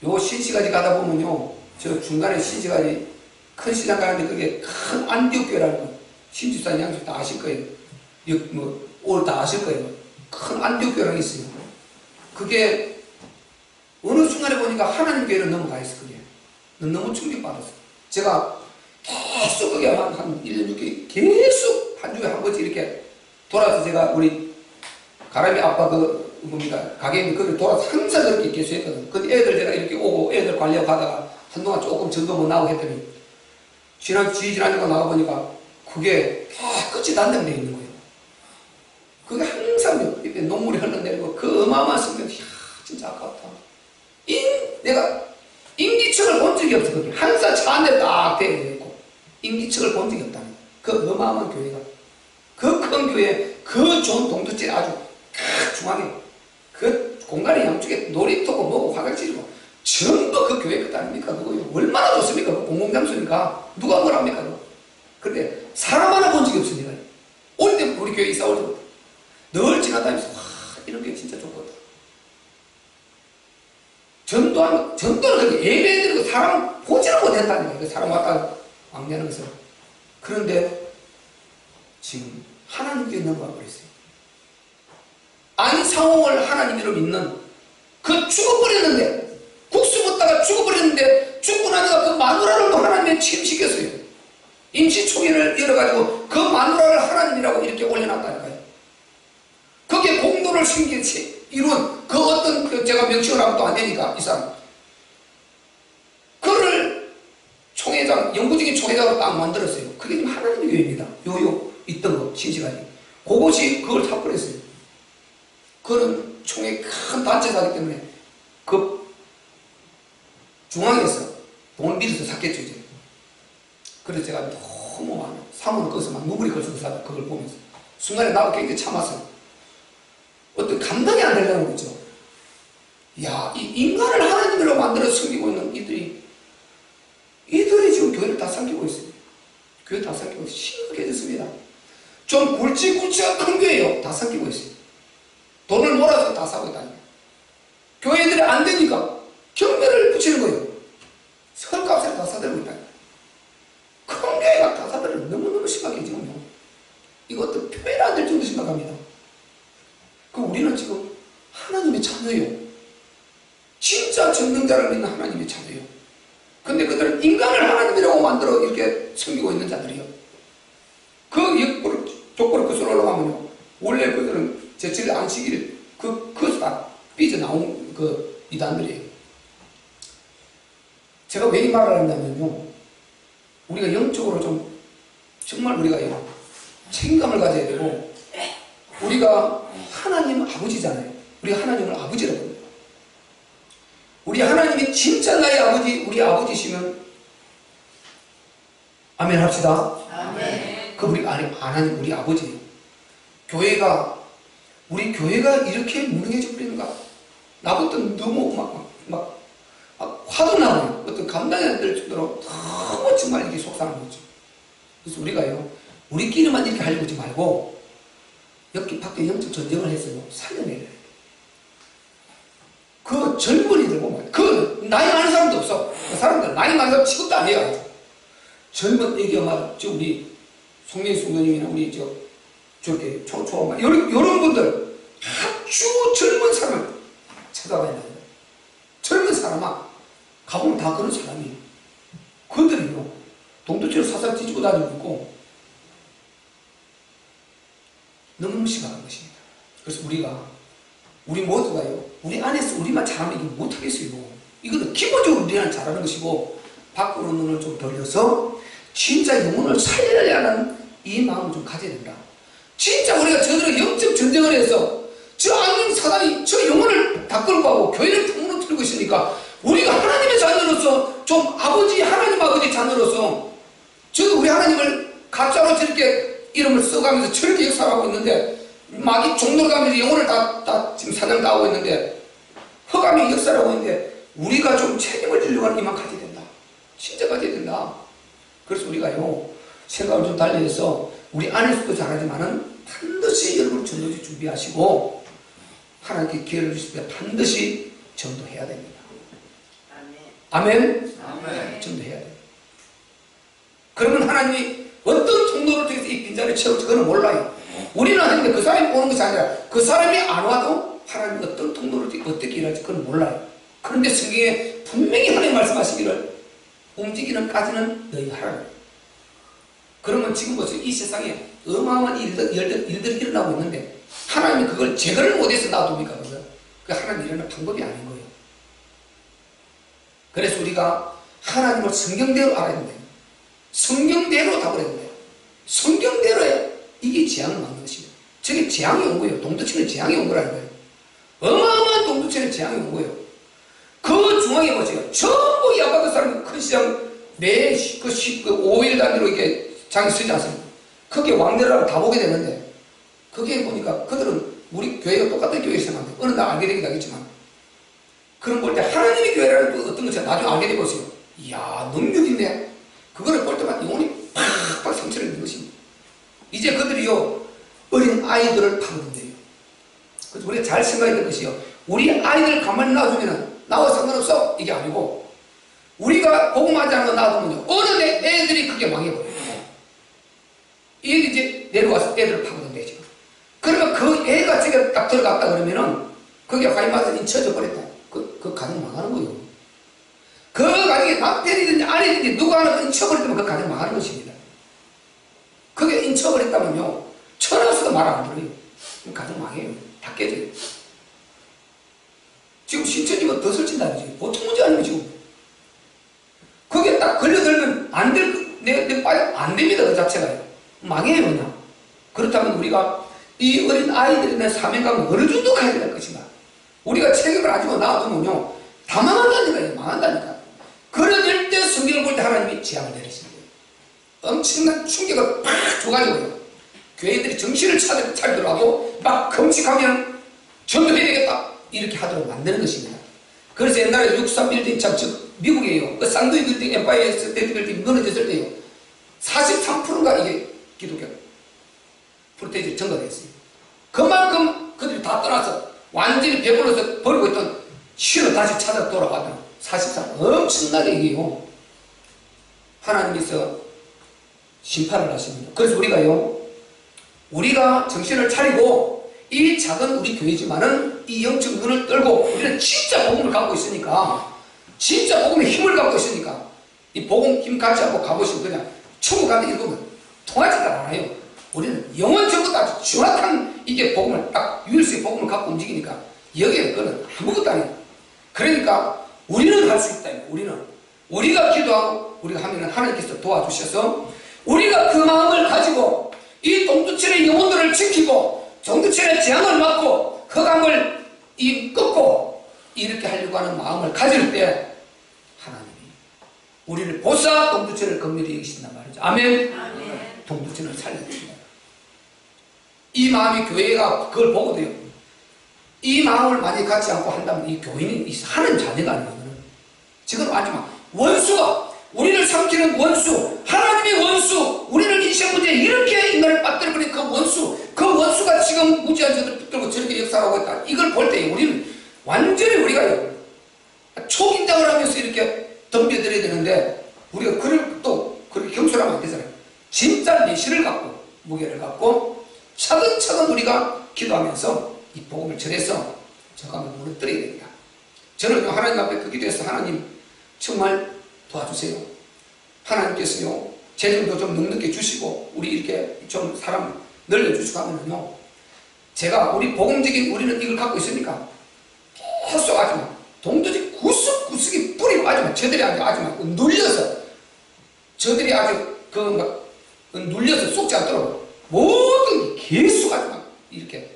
거예요. 요 신시가지 가다 보면요, 저 중간에 신시가지 큰 시장 가는데 그게 큰 안디옥교회라는 거, 신주산 양쪽 다 아실 거예요. 오늘 다 아실 거예요. 큰 안디옥교회라는 게 있어요. 그게 어느 순간에 보니까 하나님 교회로 넘어가 있어. 그게 너무 충격받았어. 제가 계속 그게 한 1년 6개월 계속 한 주에 한 번씩 이렇게 돌아서 제가 우리 가람이 아빠 가게 있는 거기 돌아서 항상 그렇게 계속 했거든. 근데 애들 제가 이렇게 오고 애들 관리하고 가다가 한동안 조금 전도 못 나오고 했더니 지지난주가 나가보니까 그게 끝이 단장되어 있는 거예요. 그게 항상 이렇게 눈물이 흘러내리고 그 어마어마한 성경, 진짜 아깝다. 내가 인기척을 본 적이 없어. 거기 항상 차 한 대 딱 대고 있고 인기척을 본 적이 없다는 거예요. 그 어마어마한 교회가, 그 큰 교회, 그 좋은 동두째 아주 중앙에 그 공간의 양쪽에 놀이터고 뭐고 화장실이고 전부 그 교회 끝 아닙니까? 그거 얼마나 좋습니까? 그 공공장소니까 누가 뭘 합니까? 그런데 사람 하나 본 적이 없으니까 올 때 우리 교회 이사 올 때부터 늘 지나다니면서 와, 이런 게 진짜 좋거든. 전도는 그렇게 예배드리고 사람 보지는 못했다는 거예요. 사람 왔다 왕래하는 것을. 그런데 지금 하나님께 넘어가 버렸어요. 안상홍을 하나님으로 믿는 그 죽어버렸는데, 국수 먹다가 죽어버렸는데 죽고 나니까 그 마누라를 또 하나님의 침시켰어요. 임시총회를 열어가지고 그 마누라를 하나님이라고 이렇게 올려놨다니까요. 그게 공도를 숨기지 이룬 그 어떤 제가 명칭을 하면 또 안 되니까 이 사람 그를 총회장, 영구적인 총회장으로 딱 만들었어요. 그게 지금 하나님의 교회입니다. 요 있던 거 신시가지 그것이 그걸 타버렸어요. 그는 총회 큰 단체사기 때문에 그 중앙에서 돈을 빌어서 샀겠죠 이제. 그래서 제가 너무 많아 사모는 거기서 막 눈물이 걸쳐서 사 그걸 보면서 순간에 나도 굉장히 참았어요. 어떤 감당이 안 되려는 거죠. 야, 이 인간을 하나님으로 만들어 섬기고 있는 이들이 지금 교회를 다 삼키고 있어요. 교회 다 삼키고 있어요. 심각해졌습니다. 좀 굵직굵직한 큰 교회요. 다 삼키고 있어요. 돈을 몰아서 다 사고 있다니까. 교회들이 안 되니까 경매를 붙이는 거예요. 헐값을 다 사들고 있다니까. 큰 교회가 다 사들고 너무너무 심각해 지금요. 이것도 표현 안 될 정도 심각합니다. 우리는 지금 하나님의 자녀예요. 진짜 전능자를 믿는 하나님의 자녀예요. 근데 그들은 인간을 하나님이라고 만들어 이렇게 섬기고 있는 자들이요. 그 족보를 그수로 올라가면요, 원래 그들은 제칠 안식일 그것도 다 삐져나온 그 이단들이에요. 제가 왜 이 말을 한다면요, 우리가 영적으로 좀 정말 우리가 책임감을 가져야 되고, 우리가 하나님 아버지잖아요. 우리가 하나님을 아버지라고 합니다. 우리 하나님이 진짜 나의 아버지, 우리 아버지시면 아멘 합시다. 아멘. 그 우리 하나님 우리 아버지예요. 우리 교회가 이렇게 무능해져 버리는가? 나부터 너무 막 화도 나고요. 어떤 감당이 안 될 정도로 너무 정말 이게 속상한 거죠. 그래서 우리가요, 우리끼리만 이렇게 하려고 하지 말고 여기 밖에 영적 전쟁을 해서요, 살려내야 돼요. 그 젊은이들 보면, 그 나이 많은 사람도 없어. 그 사람들 나이 많은 사람 취급도 안 해요. 젊은 애기 엄마, 우리 송년수 선생님이나 우리 저렇게 초엄마 요런 분들 아주 젊은 사람을 찾아가야 돼요. 젊은 사람아 가보면 다 그런 사람이에요. 그들이요 동두치로 사살 뒤지고 다니고 있고 너무 심각한 것입니다. 그래서 우리 모두가요, 우리 안에서 우리만 잘하면 이게 못하겠어요. 이거는 기본적으로 우리는 잘하는 것이고, 밖으로 눈을 좀 돌려서 진짜 영혼을 살려야 하는 이 마음을 좀 가져야 된다. 진짜 우리가 저들의 영적 전쟁을 해서 저 악인 사단이 저 영혼을 다 끌고 가고 교회를 무너뜨리고 있으니까 우리가 하나님의 자녀로서 좀 하나님 아버지 자녀로서 저도 우리 하나님을 가짜로 저렇게 이름을 써가면서 저렇게 역사하고 있는데 마귀 종로로 가면서 영혼을 다 지금 사냥 다 하고 있는데 허감이 역사를 하고 있는데 우리가 좀 책임을 지려고 하는 이만 가져야 된다. 진짜 가져야 된다. 그래서 우리가요 생각을 좀 달리해서 우리 안에서도 잘하지만은 반드시 여러분 전도지 준비하시고 하나님께 기회를 주실 때 반드시 전도해야 됩니다. 아멘. 아멘. 전도해야 됩니다. 그러면 하나님이 어떤 통로를 통해서 이 빈자리를 채울지 그건 몰라요. 우리는 하는데 그 사람이 오는 것이 아니라 그 사람이 안 와도 하나님이 어떤 통로를 통해서 어떻게 일할지 그건 몰라요. 그런데 성경에 분명히 하나님 말씀하시기를 움직이는 까지는 너희 하라. 그러면 지금 벌써 이 세상에 어마어마한 일들이 일어나고 있는데 하나님이 그걸 제거를 못해서 놔둡니까? 그 하나님 일하는 방법이 아닌 거예요. 그래서 우리가 하나님을 성경대로 알아야 된다. 성경대로 답을 해야 돼요. 성경대로에 이게 재앙을 만든 것입니다. 저게 재앙이 온 거예요. 동두천에 재앙이 온 거라는 거예요. 어마어마한 동두천에 재앙이 온 거예요. 그 중앙에 보세요. 전부 이 아파트 사람들 큰 시장 매 5일 단위로 이렇게 장이 쓰지 않습니까? 그게 왕래라고 다 보게 되는데 그게 보니까 그들은 우리 교회가 똑같은 교회에 생각하는데 어느 날 알게 되긴 하겠지만 그런 볼 때 하나님의 교회라는 또 어떤 것을 나중에 알게 되고 있어요. 이야 능력이 있네. 그거를 볼 때마다 영혼이 팍팍 상처를 입는 것입니다. 이제 그들이요 어린 아이들을 파고든대요. 그래서 우리가 잘 생각해야 될 것이요 우리 아이들 가만히 놔두면 나와 상관없어 이게 아니고 우리가 복음하지 않은 거 놔두면요 어느 애들이 그게 망해버려요. 이 애들이 이제 내려와서 애들을 파고든대요. 지금. 그러면 그 애가 지금 딱 들어갔다 그러면은 그게 가임마다 인쳐져 버렸다. 그 가정 망하는 거예요. 그 가정에 남편이든지 아내든지 누가 하나 인쳐버렸다면 그 가정 망하는 것입니다. 그게 인쳐버렸다면요 천하수도 말 안 들어요. 그럼 가정 망해요. 다 깨져요. 지금 신천지가 더 설친다는 보통 문제 아니에요 지금. 그게 딱 걸려들면 안 됩니다 그 자체가요. 망해요 그냥. 그렇다면 우리가 이 어린 아이들에 대한 사명감을 어느 정도 가져야 될 것인가. 우리가 책임을 안 지고 놔두면요 다 망한다니까요. 망한다니까. 그럴 때 성경을 볼 때 하나님이 재앙을 내리시는 거예요. 엄청난 충격을 팍 줘가지고요 교회들이 정신을 차리더라도 막 금식하면 전도해야 되겠다 이렇게 하도록 만드는 것입니다. 그래서 옛날에 63빌딩 즉 미국이에요. 그 쌍둥이 빌딩 엠파이어 스테이트 빌딩 무너졌을 때요 43%가 이게 기독교 프로테이지를 증가됐어요. 그만큼 그들이 다 떠나서 완전히 배불러서 버리고 있던 신을 다시 찾아 돌아가던 43 엄청나게 이게요 하나님께서 심판을 하십니다. 그래서 우리가 정신을 차리고 이 작은 우리 교회지만은 이 영적 눈을 떨고 우리는 진짜 복음을 갖고 있으니까 진짜 복음의 힘을 갖고 있으니까 이 복음 힘 갖지 않고 가보시면 그냥 천국 가는데 읽으면 통하지가 않아요. 우리는 영원 전부 다 정확한 이게 복음을 딱 유일수의 복음을 갖고 움직이니까 여기에는 그건 아무것도 아니에요. 그러니까 우리는 할 수 있다. 우리가 기도하고 우리가 하면 하나님께서 도와주셔서 우리가 그 마음을 가지고 이 동두천의 영혼들을 지키고 동두천의 재앙을 막고 흑암을 끊고 이렇게 하려고 하는 마음을 가질 때 하나님이 우리를 보사 동두천을 긍휼히 여기신단 말이죠. 아멘. 동두천을 살려주신다. 이 마음이 교회가 그걸 보거든요. 이 마음을 만약 갖지 않고 한다면 이 교인이 하는 자녀가 아니거든요. 지금 마지막 원수가 우리를 삼키는 원수, 하나님의 원수, 우리를 인생 문제에 이렇게 인간을 빠뜨려버린 그 원수가 지금 무지한 자들을 붙들고 저렇게 역사하고 있다. 이걸 볼 때 우리는 완전히 우리가 초긴장을 하면서 이렇게 덤벼들어야 되는데 우리가 그렇게 경솔하면 안 되잖아요. 진짜 내실을 갖고 무게를 갖고 차근차근 우리가 기도하면서 이 복음을 전해서 저감을 무너뜨려야 됩니다. 저는 하나님 앞에 그 기도해서 하나님 정말 도와주세요. 하나님께서요 재능도 좀 넉넉히 주시고 우리 이렇게 좀 사람 늘려주시고 하면요 제가 우리 복음적인 우리는 이걸 갖고 있으니까 계속 아주 동도지 구석구석이 뿌리고 아주 저들이 아주 눌려서 저들이 아주 눌려서 속지 않도록 모든 게 계속 아주 이렇게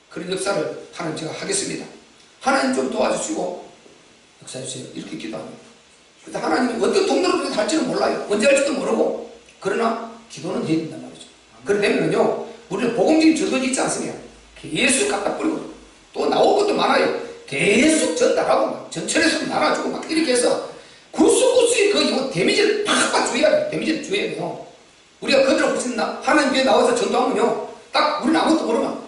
그런 역사를 하나님 제가 하겠습니다. 하나님 좀 도와주시고 역사해 주세요. 이렇게 기도합니다. 그런데 하나님이 어떤 통로로 할지는 몰라요. 언제 할지도 모르고 그러나 기도는 해야 된단 말이죠. 그러면요 우리는 복음적인 전도지 있지 않습니까? 계속 갖다 뿌리고 또 나올 것도 많아요. 계속 전달하고 막 전철에서 나눠주고 막 이렇게 해서 구석구석이 그 데미지를 팍팍 줘야 돼요. 데미지를 줘야 돼요. 우리가 그대로 무슨 하나님 교회 나와서 전도하면요 딱 우리는 아무것도 모르면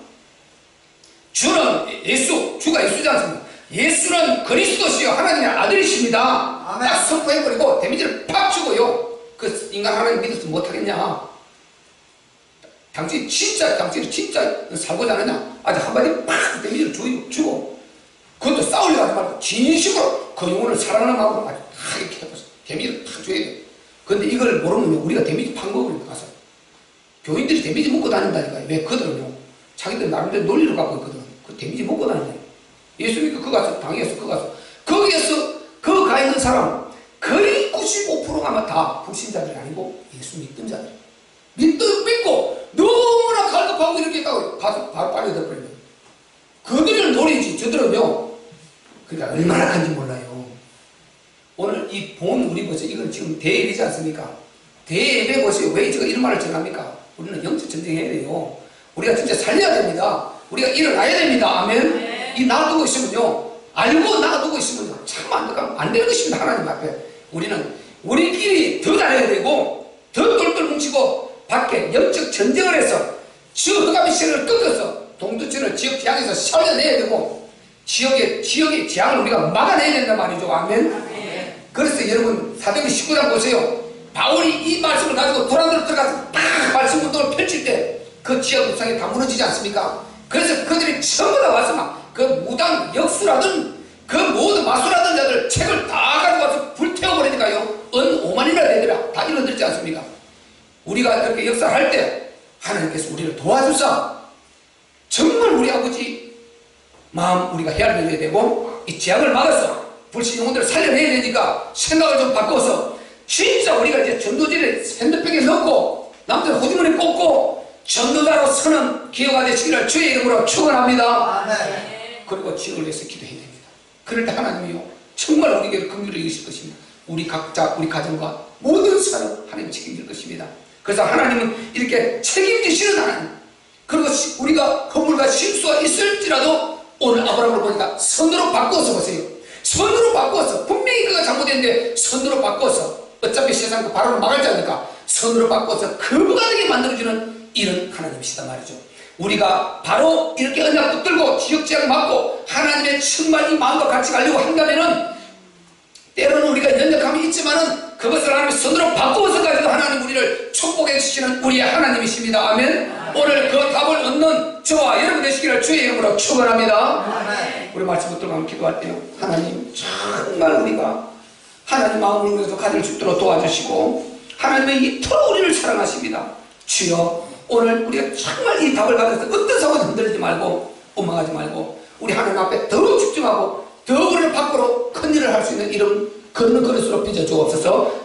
주는 주가 예수지 않습니까? 예수는 그리스도시요 하나님의 아들이십니다. 아멘. 딱 선포해버리고 데미지를 팍 주고요 그 인간 하나님 믿어서 못하겠냐? 당신이 진짜 살고자 하느냐? 아주 한마디 팍 데미지를 주고 그것도 싸우려고 하지 말고 진심으로 그 영혼을 사랑하는 마음으로 아주 팍 이렇게 해보세요. 데미지를 팍 줘야 돼요. 그런데 이걸 모르면 우리가 데미지 팍 먹으니까 가서 교인들이 데미지 먹고 다닌다니까요. 왜? 그들은요 자기들 나름대로 논리를 갖고 있거든. 그 데미지 먹고 다니네. 예수님이 그 가서 당해서 거기에서 그 가 있는 사람 거의 95%가 아마 다 불신자들이 아니고 예수 믿던 자들 믿고 너무나 갈급하고 이렇게 가서 바로 빨려들어버리면 그들을 노리지 저들은요 그러니까 얼마나 큰지 몰라요. 오늘 이 본 우리 보세요. 이건 지금 대예배지 않습니까? 대예배 보세요. 왜 제가 이런 말을 전합니까? 우리는 영적 전쟁해야 돼요. 우리가 진짜 살려야 됩니다. 우리가 일어나야 됩니다. 아멘. 이 놔두고 있으면요 알고 놔두고 있으면요 참 안 되는 것입니다. 하나님 앞에 우리는 우리끼리 더 잘해야 되고 더 똘똘 뭉치고 밖에 영적 전쟁을 해서 저 흑암의 세력을 끊어서 동두천을 지역 지향에서 살려내야 되고 지역의 재앙을 우리가 막아내야 된단 말이죠. 아멘. 그래서 여러분 사도행 19장 보세요. 바울이 이 말씀을 가지고 도란도로 들어가서 딱 말씀 운동을 펼칠 때 그 지역 묵상이 다 무너지지 않습니까? 그래서 그들이 전부 다 와서 막 그 무당 역수라든 그 모든 마술하던 자들 책을 다 가지고 와서 불태워버리니까요 은 5만이나 되더라. 다 일어들지 않습니까? 우리가 이렇게 역사할 때 하나님께서 우리를 도와주사 정말 우리 아버지 마음 우리가 헤아려야 되고 이 재앙을 막아서 불신 영혼들을 살려내야 되니까 생각을 좀 바꿔서 진짜 우리가 이제 전도지를 핸드백에 넣고 남들 호주머니에 꽂고 전도자로 서는 기회가 되시기를 주의 이름으로 축원합니다. 아멘. 그리고 지역을 위해서 기도해야 됩니다. 그럴 때 하나님이요 정말 우리에게 긍휼을 여기실 것입니다. 우리 각자 우리 가정과 모든 사람 하나님 책임질 것입니다. 그래서 하나님은 이렇게 책임지시는 하나님 그리고 우리가 허물과 실수가 있을지라도 오늘 아브라함을 보니까 선으로 바꿔서 보세요. 선으로 바꿔서 분명히 그가 잘못했는데 선으로 바꿔서 어차피 세상 그 바로를 막을 자니까 선으로 바꿔서 거부가 되게 만들어주는 이런 하나님이시단 말이죠. 우리가 바로 이렇게 언약 붙들고 지역제약 맞고 하나님의 정말 이 마음과 같이 가려고 한다면은 때로는 우리가 연약함이 있지만은 그것을 하나님의 손으로 바꾸어서 가지고 하나님 우리를 축복해 주시는 우리의 하나님이십니다. 아멘. 오늘 그 답을 얻는 저와 여러분 되시기를 주의 이름으로 축원합니다. 우리 말씀 붙들고 기도할 때요 하나님 정말 우리가 하나님 마음을 위해서 가질 수 있도록 도와주시고 하나님의 이토록 우리를 사랑하십니다. 주여 오늘 우리가 정말 이 답을 받아서 어떤 사고도 흔들리지 말고 원망하지 말고 우리 하나님 앞에 더 집중하고 더 우리를 밖으로 큰 일을 할 수 있는 이런 걷는 그릇으로 빚어 주옵소서.